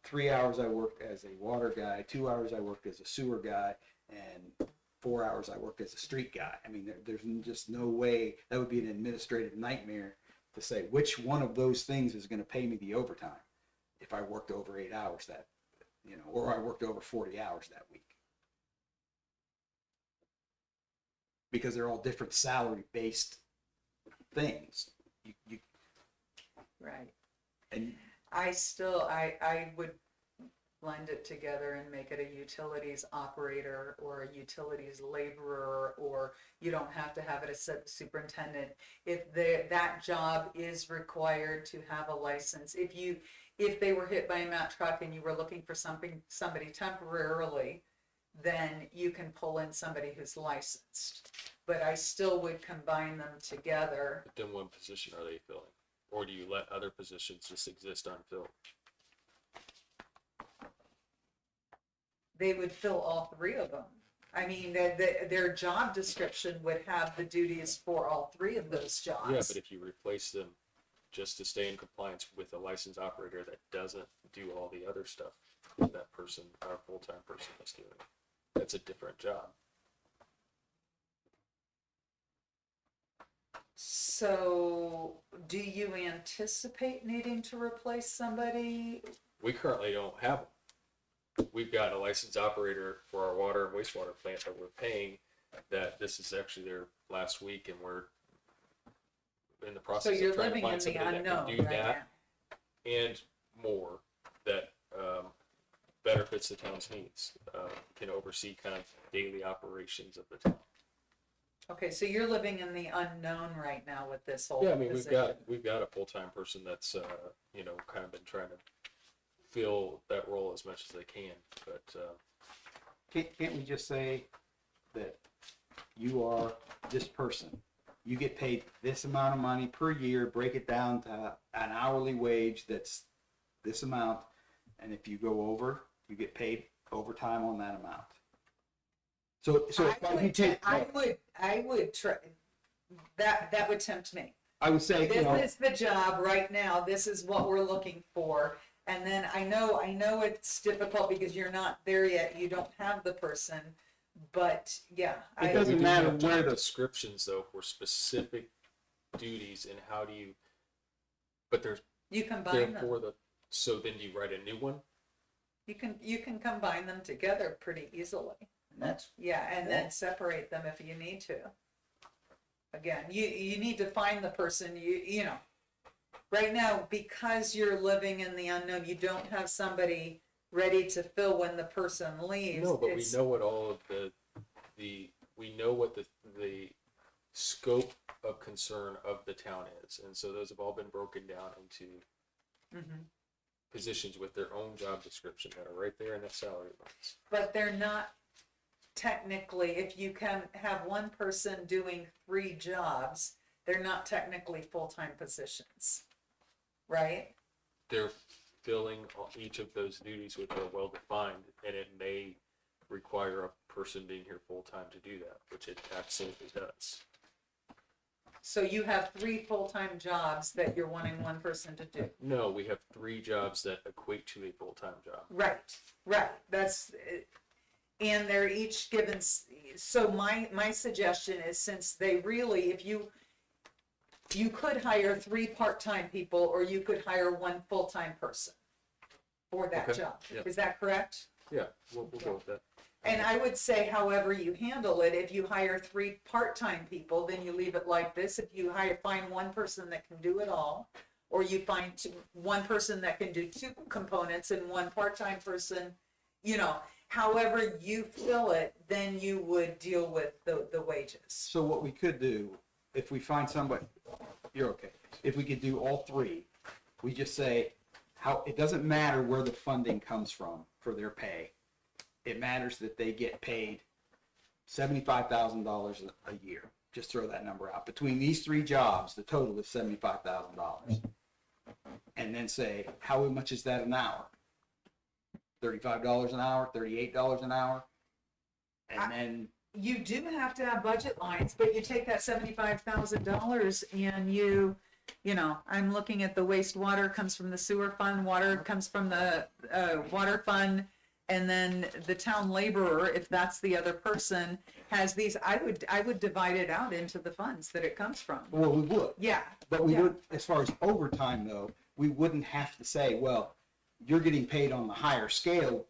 [SPEAKER 1] 3 hours I worked as a water guy, 2 hours I worked as a sewer guy, and 4 hours I worked as a street guy. I mean, there's just no way. That would be an administrative nightmare to say which one of those things is going to pay me the overtime if I worked over 8 hours or I worked over 40 hours that week. Because they're all different salary-based things. You
[SPEAKER 2] Right.
[SPEAKER 1] and
[SPEAKER 2] I would blend it together and make it a utilities operator or a utilities laborer, or you don't have to have it as a superintendent. If that job is required to have a license, if they were hit by a Mack truck and you were looking for somebody temporarily, then you can pull in somebody who's licensed. But I still would combine them together.
[SPEAKER 3] But then what position are they filling? Or do you let other positions just exist unfilled?
[SPEAKER 2] They would fill all 3 of them. I mean, their job description would have the duties for all 3 of those jobs.
[SPEAKER 3] Yeah, but if you replace them just to stay in compliance with a licensed operator that doesn't do all the other stuff that person, our full-time person is doing, that's a different job.
[SPEAKER 2] So, do you anticipate needing to replace somebody?
[SPEAKER 3] We currently don't have them. We've got a licensed operator for our water and wastewater plant that we're paying, that this is actually their last week, and we're in the
[SPEAKER 2] So
[SPEAKER 3] process
[SPEAKER 2] you're
[SPEAKER 3] of trying to
[SPEAKER 2] living in
[SPEAKER 3] find
[SPEAKER 2] the
[SPEAKER 3] somebody that
[SPEAKER 2] unknown
[SPEAKER 3] can do
[SPEAKER 2] right
[SPEAKER 3] that
[SPEAKER 2] now.
[SPEAKER 3] and more, that better fits the town's needs, can oversee kind of daily operations of the town.
[SPEAKER 2] Okay, so you're living in the unknown right now with this whole
[SPEAKER 3] Yeah, I mean,
[SPEAKER 2] position.
[SPEAKER 3] we've got a full-time person that's, kind of been trying to fill that role as much as they can, but,
[SPEAKER 1] can't we just say that you are this person? You get paid this amount of money per year, break it down to an hourly wage that's this amount, and if you go over, you get paid overtime on that amount. So
[SPEAKER 2] I would try, that would tempt me.
[SPEAKER 1] I would say,
[SPEAKER 2] This is the job right now, this is what we're looking for. And then I know it's difficult because you're not there yet, you don't have the person, but yeah.
[SPEAKER 1] It doesn't matter
[SPEAKER 3] we do
[SPEAKER 1] where
[SPEAKER 3] have
[SPEAKER 1] the-
[SPEAKER 3] descriptions though for specific duties and how do you, but they're
[SPEAKER 2] You combine
[SPEAKER 3] for
[SPEAKER 2] them,
[SPEAKER 3] so then do you write a new one?
[SPEAKER 2] you can combine them together pretty easily.
[SPEAKER 4] And that's,
[SPEAKER 2] Yeah, and then separate them if you need to. Again, you need to find the person, you know, right now, because you're living in the unknown, you don't have somebody ready to fill when the person leaves.
[SPEAKER 3] No, but we
[SPEAKER 2] It's-
[SPEAKER 3] know what all of we know what the scope of concern of the town is. And so those have all been broken down into
[SPEAKER 2] Mhm.
[SPEAKER 3] positions with their own job description that are right there in the salary lines.
[SPEAKER 2] But they're not technically, if you can have one person doing 3 jobs, they're not technically full-time positions, right?
[SPEAKER 3] They're filling each of those duties which are well defined, and it may require a person being here full time to do that, which it absolutely does.
[SPEAKER 2] So you have 3 full-time jobs that you're wanting one person to do.
[SPEAKER 3] No, we have 3 jobs that equate to a full time job.
[SPEAKER 2] Right, that's, and they're each given, so my suggestion is, since they really, if you could hire 3 part-time people, or you could hire 1 full-time person for that
[SPEAKER 3] Okay,
[SPEAKER 2] job.
[SPEAKER 3] yeah.
[SPEAKER 2] Is that correct?
[SPEAKER 3] Yeah, we'll go with that.
[SPEAKER 2] And I would say, however you handle it, if you hire 3 part-time people, then you leave it like this. If you find one person that can do it all, or you find one person that can do 2 components and 1 part-time person, you know, however you fill it, then you would deal with the wages.
[SPEAKER 1] So what we could do, if we find somebody, you're okay. If we could do all 3, we just say it doesn't matter where the funding comes from for their pay. It matters that they get paid $75,000 a year. Just throw that number out. Between these 3 jobs, the total is $75,000. And then say, how much is that an hour? $35 an hour, $38 an hour? And then
[SPEAKER 2] You do have to have budget lines, but you take that $75,000 and you know, I'm looking at the wastewater comes from the sewer fund, water comes from the water fund, and then the town laborer, if that's the other person, has these. I would divide it out into the funds that it comes from.
[SPEAKER 1] well, we would.
[SPEAKER 2] Yeah,
[SPEAKER 1] But we
[SPEAKER 2] Yeah.
[SPEAKER 1] would, as far as overtime though, we wouldn't have to say, well, you're getting paid on the higher scale.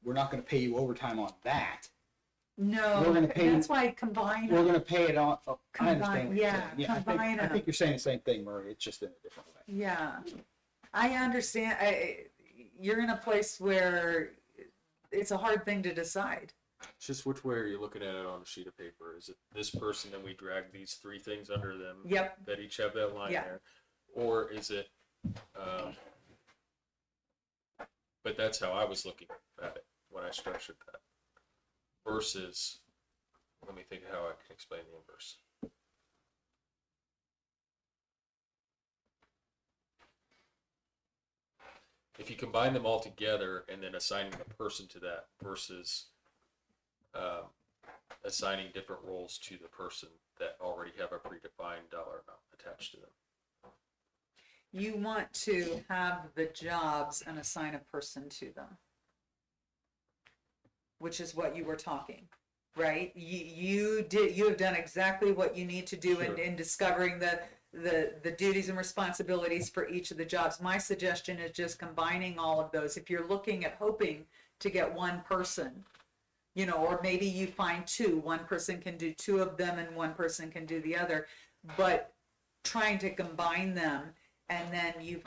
[SPEAKER 1] We're not going to pay you overtime on that.
[SPEAKER 2] no,
[SPEAKER 1] We're gonna pay-
[SPEAKER 2] that's why I combine
[SPEAKER 1] We're
[SPEAKER 2] them.
[SPEAKER 1] going to pay it on. I
[SPEAKER 2] Combine-
[SPEAKER 1] understand. What you're
[SPEAKER 2] yeah,
[SPEAKER 1] saying. I
[SPEAKER 2] combine
[SPEAKER 1] think
[SPEAKER 2] them.
[SPEAKER 1] you're saying the same thing, Murray. It's just in a different way.
[SPEAKER 2] Yeah, I understand. You're in a place where it's a hard thing to decide.
[SPEAKER 3] It's just which way are you looking at it on a sheet of paper? Is it this person and we drag these 3 things under them
[SPEAKER 2] Yep.
[SPEAKER 3] that each have that line
[SPEAKER 2] Yeah.
[SPEAKER 3] there? Or is it, but that's how I was looking at it when I structured that. Versus, let me think of how I can explain the inverse. If you combine them all together and then assigning a person to that versus assigning different roles to the person that already have a predefined dollar amount attached to them.
[SPEAKER 2] You want to have the jobs and assign a person to them, which is what you were talking, right? You have done exactly what you need to do
[SPEAKER 3] Sure.
[SPEAKER 2] in discovering the duties and responsibilities for each of the jobs. My suggestion is just combining all of those. If you're looking at hoping to get one person, you know, or maybe you find 2, one person can do 2 of them and one person can do the other, but trying to combine them, and then you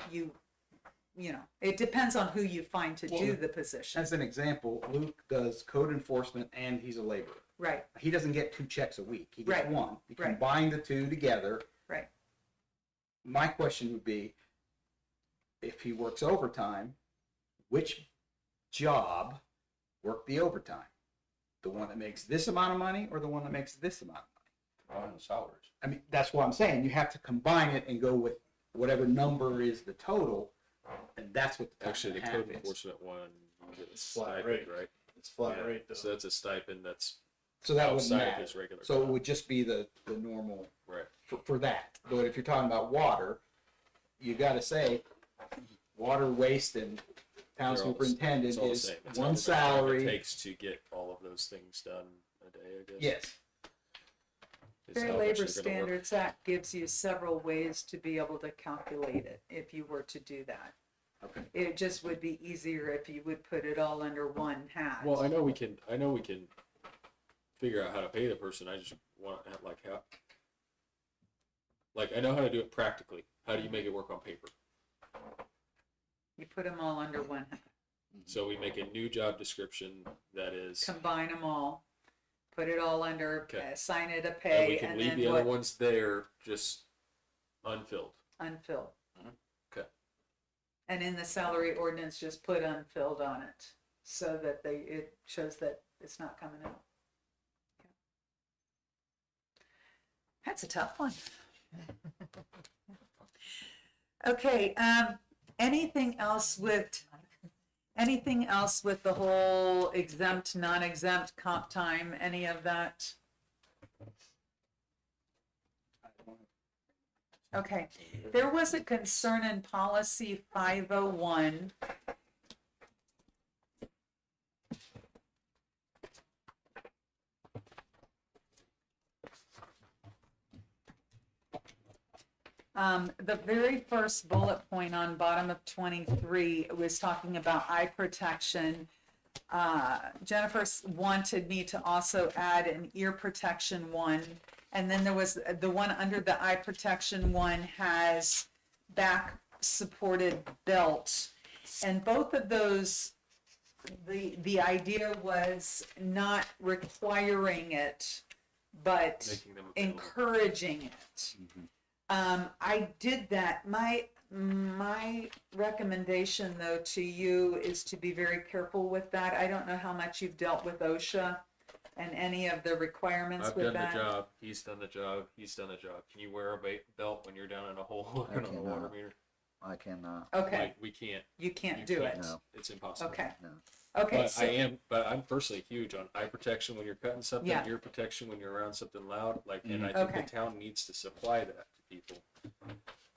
[SPEAKER 2] know, it depends on who you find to do the position.
[SPEAKER 1] As an example, Luke does code enforcement and he's a laborer.
[SPEAKER 2] Right,
[SPEAKER 1] He doesn't get 2 checks a week. He gets
[SPEAKER 2] Right.
[SPEAKER 1] 1. You
[SPEAKER 2] Right.
[SPEAKER 1] combine the 2 together.
[SPEAKER 2] right.
[SPEAKER 1] My question would be, if he works overtime, which job worked the overtime? The one that makes this amount of money or the one that makes this amount of money?
[SPEAKER 5] On the salaries.
[SPEAKER 1] I mean, that's what I'm saying. You have to combine it and go with whatever number is the total, and that's what the
[SPEAKER 3] Actually, the
[SPEAKER 1] tax
[SPEAKER 3] code
[SPEAKER 1] happens.
[SPEAKER 3] enforcement one, you get a
[SPEAKER 7] It's flat
[SPEAKER 3] stipend,
[SPEAKER 7] rate.
[SPEAKER 3] right?
[SPEAKER 7] It's flat
[SPEAKER 3] Yeah.
[SPEAKER 7] rate though.
[SPEAKER 3] So that's a stipend that's
[SPEAKER 1] So that wouldn't
[SPEAKER 3] outside of
[SPEAKER 1] matter.
[SPEAKER 3] his regular.
[SPEAKER 1] So it
[SPEAKER 3] job.
[SPEAKER 1] would just be the normal
[SPEAKER 3] Right.
[SPEAKER 1] for that. But if you're talking about water, you got to say water, waste, and town
[SPEAKER 3] They're all-
[SPEAKER 1] superintendent
[SPEAKER 3] It's all the
[SPEAKER 1] is
[SPEAKER 3] same. It's
[SPEAKER 1] one
[SPEAKER 3] all the same time
[SPEAKER 1] salary.
[SPEAKER 3] It takes to get all of those things done a day, I guess.
[SPEAKER 1] Yes.
[SPEAKER 3] Is
[SPEAKER 2] Fair
[SPEAKER 3] how much
[SPEAKER 2] Labor
[SPEAKER 3] they're gonna work.
[SPEAKER 2] Standards Act gives you several ways to be able to calculate it if you were to do that.
[SPEAKER 1] Okay.
[SPEAKER 2] It just would be easier if you would put it all under one hat.
[SPEAKER 3] Well, I know we can figure out how to pay the person. I just want like how, like I know how to do it practically. How do you make it work on paper?
[SPEAKER 2] You put them all under one hat,
[SPEAKER 3] So we make a new job description that is,
[SPEAKER 2] combine them all, put it all under,
[SPEAKER 3] Okay.
[SPEAKER 2] assign it a
[SPEAKER 3] and
[SPEAKER 2] pay,
[SPEAKER 3] we can
[SPEAKER 2] and
[SPEAKER 3] leave
[SPEAKER 2] then
[SPEAKER 3] the other
[SPEAKER 2] what,
[SPEAKER 3] ones there just unfilled.
[SPEAKER 2] unfilled.
[SPEAKER 3] Okay.
[SPEAKER 2] And in the salary ordinance, just put unfilled on it, so that it shows that it's not coming out. That's a tough one. Okay, anything else with the whole exempt, non-exempt comp time, any of that? Okay, there was a concern in policy 501. The very first bullet point on bottom of 23 was talking about eye protection. Jennifer wanted me to also add an ear protection one. And then there was the one under the eye protection one has back supported belt. And both of those, the idea was not requiring it, but
[SPEAKER 3] Making them available.
[SPEAKER 2] encouraging it. I did that. My recommendation though to you is to be very careful with that. I don't know how much you've dealt with OSHA and any of the requirements
[SPEAKER 3] I've
[SPEAKER 2] with
[SPEAKER 3] done
[SPEAKER 2] that.
[SPEAKER 3] the job. He's done the job. He's done the job. Can you wear a belt when you're down in a hole
[SPEAKER 4] I
[SPEAKER 3] in a water
[SPEAKER 4] cannot.
[SPEAKER 3] meter?
[SPEAKER 4] I cannot,
[SPEAKER 2] Okay,
[SPEAKER 3] Like, we can't.
[SPEAKER 2] you can't
[SPEAKER 3] you
[SPEAKER 2] do
[SPEAKER 3] can't.
[SPEAKER 2] it.
[SPEAKER 4] no,
[SPEAKER 3] It's impossible.
[SPEAKER 2] Okay,
[SPEAKER 4] no.
[SPEAKER 2] okay,
[SPEAKER 3] But I'm personally huge on eye protection when you're cutting something,
[SPEAKER 2] Yeah.
[SPEAKER 3] ear protection when you're around something loud. Like, and I think
[SPEAKER 2] Okay.
[SPEAKER 3] the town needs to supply that to people.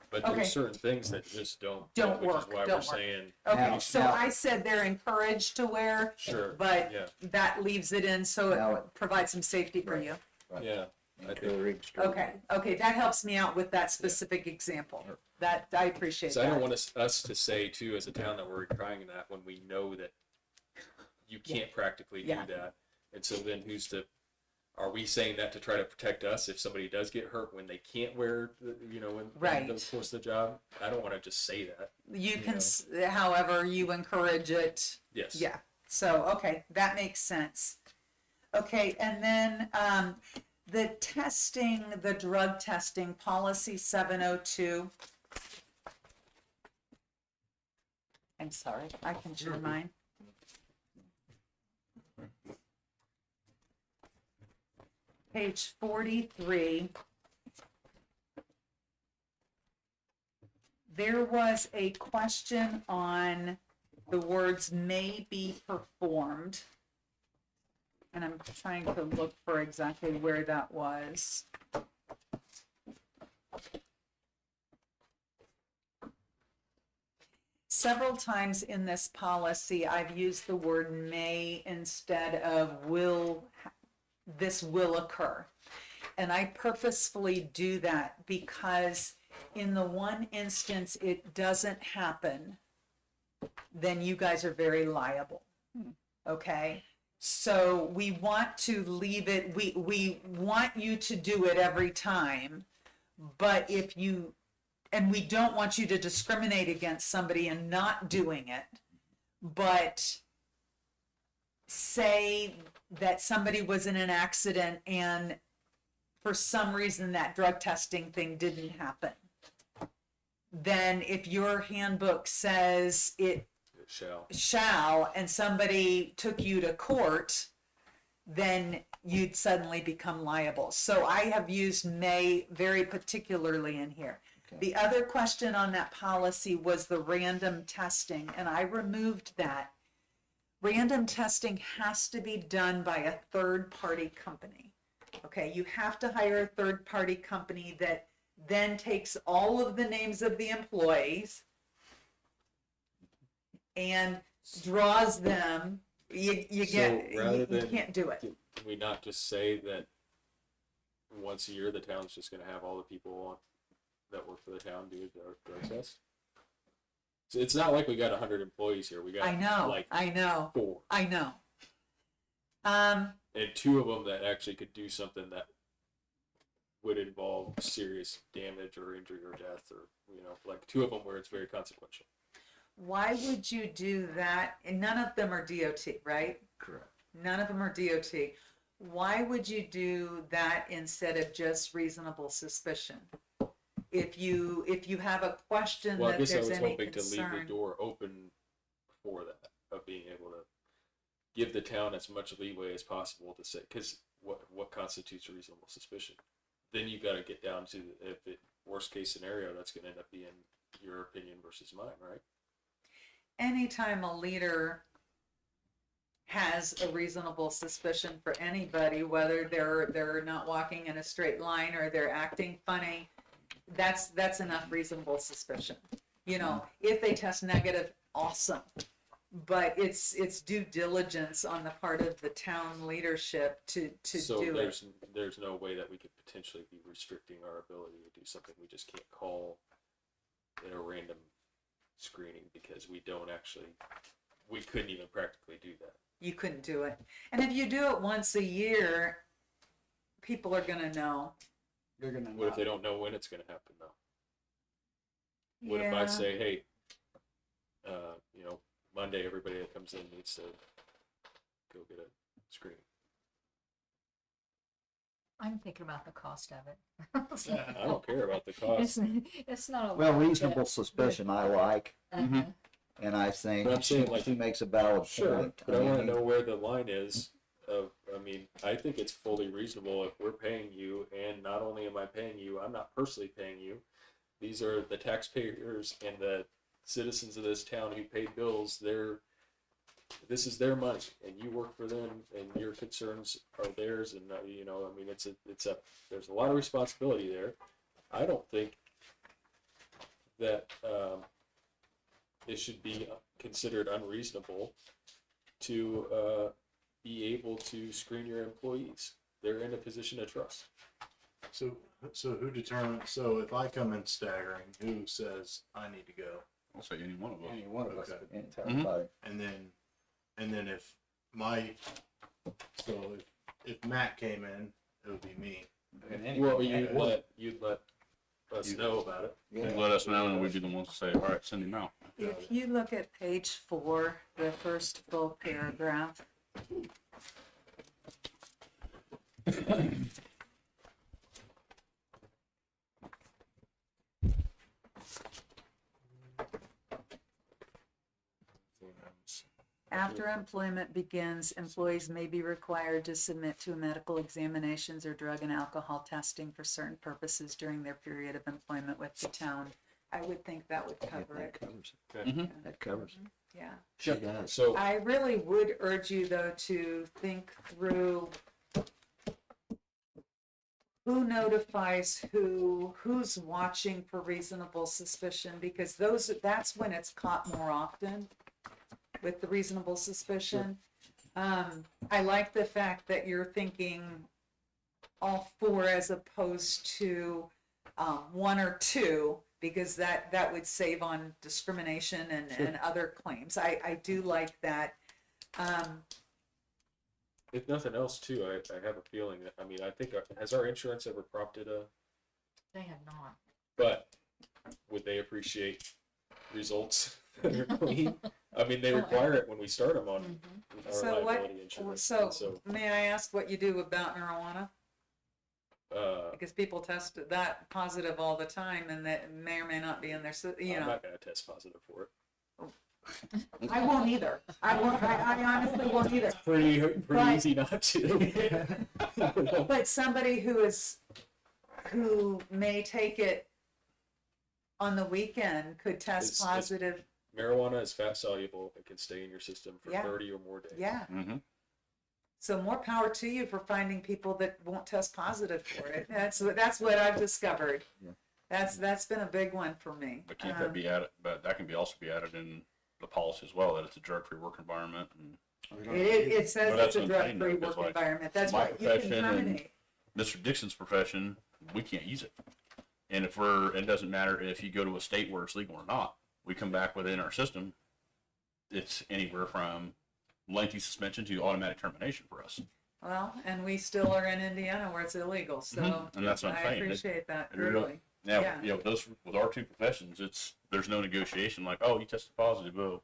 [SPEAKER 3] But
[SPEAKER 2] Okay.
[SPEAKER 3] there's certain things that just don't.
[SPEAKER 2] Don't
[SPEAKER 3] which
[SPEAKER 2] work,
[SPEAKER 3] is why
[SPEAKER 2] don't
[SPEAKER 3] we're
[SPEAKER 2] work.
[SPEAKER 3] saying,
[SPEAKER 2] okay,
[SPEAKER 4] Now-
[SPEAKER 2] so
[SPEAKER 4] now-
[SPEAKER 2] I said they're encouraged to wear,
[SPEAKER 3] sure,
[SPEAKER 2] but
[SPEAKER 3] yeah,
[SPEAKER 2] that leaves it in so
[SPEAKER 4] Now-
[SPEAKER 2] it provides some safety for you.
[SPEAKER 4] Right.
[SPEAKER 3] yeah. I think-
[SPEAKER 4] Encouraged.
[SPEAKER 2] Okay, that helps me out with that specific example. That, I appreciate
[SPEAKER 3] So I don't
[SPEAKER 2] that.
[SPEAKER 3] want us to say too, as a town, that we're trying that when we know that you can't practically do
[SPEAKER 2] Yeah.
[SPEAKER 3] that. And so then are we saying that to try to protect us if somebody does get hurt when they can't wear, when
[SPEAKER 2] Right.
[SPEAKER 3] the course of the job? I don't want to just say that.
[SPEAKER 2] You
[SPEAKER 3] you
[SPEAKER 2] can,
[SPEAKER 3] know.
[SPEAKER 2] however, you encourage it.
[SPEAKER 3] Yes.
[SPEAKER 2] Yeah, so, okay, that makes sense. Okay, and then, the testing, the drug testing, policy 702. I'm sorry, I can share mine. Page 43. There was a question on the words may be performed. And I'm trying to look for exactly where that was. Several times in this policy, I've used the word may instead of will, this will occur. And I purposefully do that because in the one instance it doesn't happen, then you guys are very liable. Okay? So we want to leave it, we want you to do it every time, but if you, and we don't want you to discriminate against somebody and not doing it, but say that somebody was in an accident and for some reason that drug testing thing didn't happen. Then if your handbook says it
[SPEAKER 3] It
[SPEAKER 2] shall and somebody took you to court, then you'd suddenly become liable. So I have used may very particularly in here.
[SPEAKER 4] Okay.
[SPEAKER 2] The other question on that policy was the random testing, and I removed that. Random testing has to be done by a third-party company. Okay, you have to hire a third-party company that then takes all of the names of the employees and draws them. You
[SPEAKER 3] So
[SPEAKER 2] get,
[SPEAKER 3] rather
[SPEAKER 2] you
[SPEAKER 3] than-
[SPEAKER 2] can't do it.
[SPEAKER 3] Can we not just say that once a year the town's just going to have all the people that work for the town do a drug test? So it's not like we got 100 employees here. We got
[SPEAKER 2] I know,
[SPEAKER 3] like
[SPEAKER 2] I know.
[SPEAKER 3] 4.
[SPEAKER 2] I know.
[SPEAKER 3] and 2 of them that actually could do something that would involve serious damage or injury or death, or, you know, like 2 of them where it's very consequential.
[SPEAKER 2] Why would you do that? And none of them are DOT, right?
[SPEAKER 4] Correct.
[SPEAKER 2] None of them are DOT. Why would you do that instead of just reasonable suspicion? If you have a question
[SPEAKER 3] Well, I
[SPEAKER 2] that
[SPEAKER 3] guess I
[SPEAKER 2] there's
[SPEAKER 3] was
[SPEAKER 2] any
[SPEAKER 3] hoping to leave the
[SPEAKER 2] concern.
[SPEAKER 3] door open for that, of being able to give the town as much leeway as possible to say, because what constitutes a reasonable suspicion? Then you got to get down to, if it, worst case scenario, that's going to end up being your opinion versus mine, right?
[SPEAKER 2] Anytime a leader has a reasonable suspicion for anybody, whether they're not walking in a straight line or they're acting funny, that's enough reasonable suspicion. You know, if they test negative, awesome. But it's due diligence on the part of the town leadership to
[SPEAKER 3] So
[SPEAKER 2] do it.
[SPEAKER 3] there's no way that we could potentially be restricting our ability to do something we just can't call in a random screening, because we couldn't even practically do that.
[SPEAKER 2] You couldn't do it. And if you do it once a year, people are gonna know.
[SPEAKER 1] You're gonna.
[SPEAKER 3] What if they don't know when it's going to happen, though? What if I
[SPEAKER 2] Yeah.
[SPEAKER 3] say, hey, you know, Monday everybody that comes in needs to go get a screening?
[SPEAKER 6] I'm thinking about the cost of it.
[SPEAKER 3] I don't care about the cost.
[SPEAKER 6] It's not a
[SPEAKER 4] Well,
[SPEAKER 6] lot,
[SPEAKER 4] reasonable suspicion I like,
[SPEAKER 6] but-
[SPEAKER 3] Mhm.
[SPEAKER 4] and I think
[SPEAKER 3] But I'm saying, like,
[SPEAKER 4] she makes a valid
[SPEAKER 3] Sure,
[SPEAKER 4] point.
[SPEAKER 3] but I want to
[SPEAKER 4] mean,
[SPEAKER 3] know where the line is. I mean, I think it's fully reasonable if we're paying you, and not only am I paying you, I'm not personally paying you. These are the taxpayers and the citizens of this town who paid bills. This is their money, and you work for them, and your concerns are theirs. And you know, I mean, there's a lot of responsibility there. I don't think that it should be considered unreasonable to be able to screen your employees. They're in a position of trust.
[SPEAKER 7] So who determines, so if I come in staggering, who says I need to go?
[SPEAKER 5] I'll say any one of us.
[SPEAKER 1] Any one of us
[SPEAKER 7] Okay.
[SPEAKER 1] could
[SPEAKER 4] and
[SPEAKER 1] tell.
[SPEAKER 4] everybody-
[SPEAKER 7] And then if if Matt came in, it would be me.
[SPEAKER 1] And any-
[SPEAKER 3] Well,
[SPEAKER 1] and-
[SPEAKER 3] you'd let us know about it.
[SPEAKER 5] You let us know, and we'd be the ones to say, all right, send him out.
[SPEAKER 2] If you look at page 4, the first full paragraph, after employment begins, employees may be required to submit to medical examinations or drug and alcohol testing for certain purposes during their period of employment with the town. I would think that would cover
[SPEAKER 4] That
[SPEAKER 2] it,
[SPEAKER 4] covers it.
[SPEAKER 3] Okay.
[SPEAKER 4] That covers it.
[SPEAKER 2] yeah.
[SPEAKER 4] She does.
[SPEAKER 3] So
[SPEAKER 2] I really would urge you, though, to think through who notifies who's watching for reasonable suspicion, because that's when it's caught more often with the reasonable suspicion. I like the fact that you're thinking all 4 as opposed to 1 or 2, because that would save on discrimination and other claims. I do like that.
[SPEAKER 3] if nothing else, too, I have a feeling that, I mean, I think, has our insurance ever prompted
[SPEAKER 6] They have not.
[SPEAKER 3] but would they appreciate results that are clean? I mean, they
[SPEAKER 6] Oh,
[SPEAKER 3] require it when we start them on our
[SPEAKER 2] So what-
[SPEAKER 3] liability insurance.
[SPEAKER 2] So,
[SPEAKER 3] and so,
[SPEAKER 2] may I ask what you do about marijuana? Because people test that positive all the time, and that may or may not be in their, you
[SPEAKER 3] I'm
[SPEAKER 2] know.
[SPEAKER 3] not gonna test positive for it.
[SPEAKER 2] I won't either. I honestly won't either.
[SPEAKER 3] Pretty
[SPEAKER 2] But-
[SPEAKER 3] easy not to.
[SPEAKER 2] But somebody who may take it on the weekend could test
[SPEAKER 3] It's-
[SPEAKER 2] positive.
[SPEAKER 3] Marijuana is fat soluble and can stay in your system for
[SPEAKER 2] Yeah.
[SPEAKER 3] 30 or more days.
[SPEAKER 2] Yeah.
[SPEAKER 5] Mm-hmm.
[SPEAKER 2] So more power to you for finding people that won't test positive for it. That's what I've discovered.
[SPEAKER 4] Yeah.
[SPEAKER 2] That's been a big one for me.
[SPEAKER 5] But can't that be added, but that can be also be added in the policy as well, that it's a drug-free work environment, and
[SPEAKER 2] It says
[SPEAKER 5] Well, that's
[SPEAKER 2] it's a
[SPEAKER 5] what I'm saying,
[SPEAKER 2] drug-free
[SPEAKER 5] though, 'cause,
[SPEAKER 2] work
[SPEAKER 5] like,
[SPEAKER 2] environment. That's
[SPEAKER 5] my
[SPEAKER 2] right. You
[SPEAKER 5] profession
[SPEAKER 2] can
[SPEAKER 5] and-
[SPEAKER 2] terminate.
[SPEAKER 5] Mr. Dixon's profession, we can't use it. And it doesn't matter if you go to a state where it's legal or not, we come back within our system, it's anywhere from lengthy suspension to automatic termination for us.
[SPEAKER 2] Well, and we still are in Indiana where it's illegal, so
[SPEAKER 5] Mhm. And that's what I'm
[SPEAKER 2] I
[SPEAKER 5] saying.
[SPEAKER 2] appreciate that
[SPEAKER 5] it really-
[SPEAKER 2] greatly.
[SPEAKER 5] Now,
[SPEAKER 2] Yeah.
[SPEAKER 5] you know, those with our two professions, there's no negotiation like, oh, you tested positive, oh,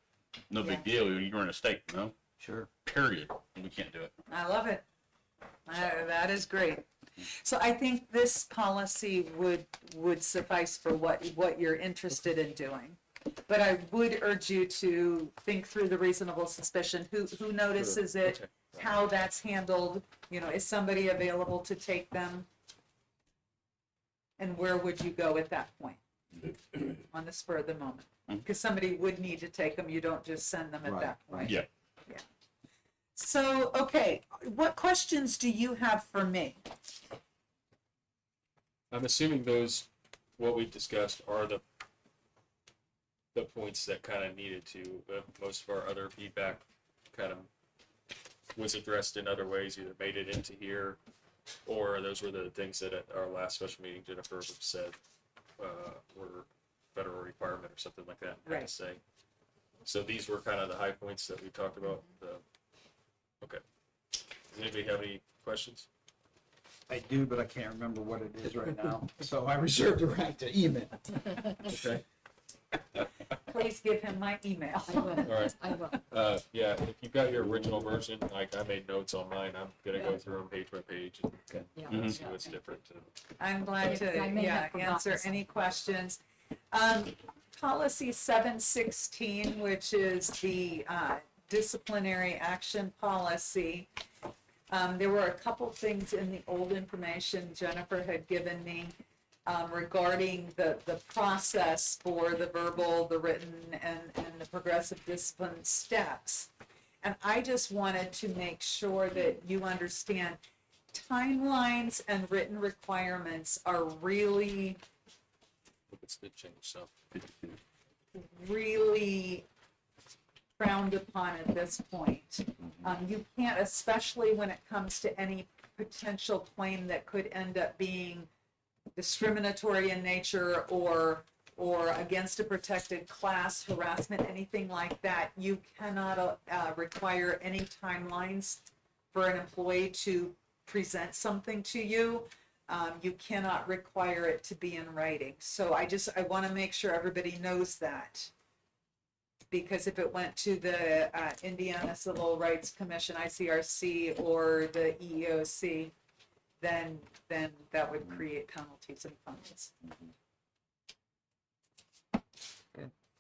[SPEAKER 5] no big deal. You're in a state, you know.
[SPEAKER 4] Sure.
[SPEAKER 5] Period. And we can't do it.
[SPEAKER 2] I love it. That is great. So I think this policy would suffice for what you're interested in doing. But I would urge you to think through the reasonable suspicion, who notices it,
[SPEAKER 3] Okay.
[SPEAKER 2] how that's handled, you know, is somebody available to take them? And where would you go at that point? On the spur of the moment? Because somebody would need to take them, you don't just send them at
[SPEAKER 4] Right,
[SPEAKER 2] that point.
[SPEAKER 5] Yeah.
[SPEAKER 2] So, okay, what questions do you have for me?
[SPEAKER 3] I'm assuming those, what we discussed are the points that kind of needed to, most of our other feedback kind of was addressed in other ways, either made it into here, or those were the things that at our last special meeting, Jennifer said, were federal requirement or something like that, I had
[SPEAKER 2] Right.
[SPEAKER 3] to say. So these were kind of the high points that we talked about, okay. Does anybody have any questions?
[SPEAKER 1] I do, but I can't remember what it is right now, so I reserve the right to email.
[SPEAKER 3] Okay.
[SPEAKER 2] Please give him my email.
[SPEAKER 6] I will.
[SPEAKER 3] All right.
[SPEAKER 6] I will.
[SPEAKER 3] Yeah, if you've got your original version, like I made notes on mine, I'm gonna go through them page by page and
[SPEAKER 6] Yeah.
[SPEAKER 5] Mhm.
[SPEAKER 3] see what's different.
[SPEAKER 2] I'm glad to,
[SPEAKER 6] I may have
[SPEAKER 2] yeah,
[SPEAKER 6] forgotten
[SPEAKER 2] answer
[SPEAKER 6] something.
[SPEAKER 2] any questions. Policy 716, which is the disciplinary action policy. There were a couple things in the old information Jennifer had given me regarding the process for the verbal, the written, and the progressive discipline steps. And I just wanted to make sure that you understand timelines and written requirements are really,
[SPEAKER 3] It's been changed, so.
[SPEAKER 2] really frowned upon at this point. You can't, especially when it comes to any potential claim that could end up being discriminatory in nature or against a protected class, harassment, anything like that, you cannot require any timelines for an employee to present something to you. You cannot require it to be in writing. So I want to make sure everybody knows that. Because if it went to the Indiana Civil Rights Commission, ICRC, or the EEOC, then that would create penalties and fines.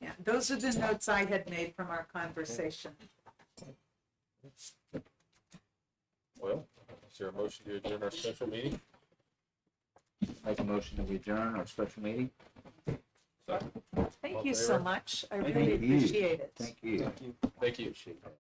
[SPEAKER 2] Yeah, those are the notes I had made from our conversation.
[SPEAKER 3] Well, is there a motion to adjourn our special meeting?
[SPEAKER 4] Make a motion that we adjourn our special meeting.
[SPEAKER 2] Thank you so much. I really
[SPEAKER 4] Thank you.
[SPEAKER 2] appreciate it.
[SPEAKER 4] Thank you.
[SPEAKER 3] Thank you.
[SPEAKER 4] Appreciate that.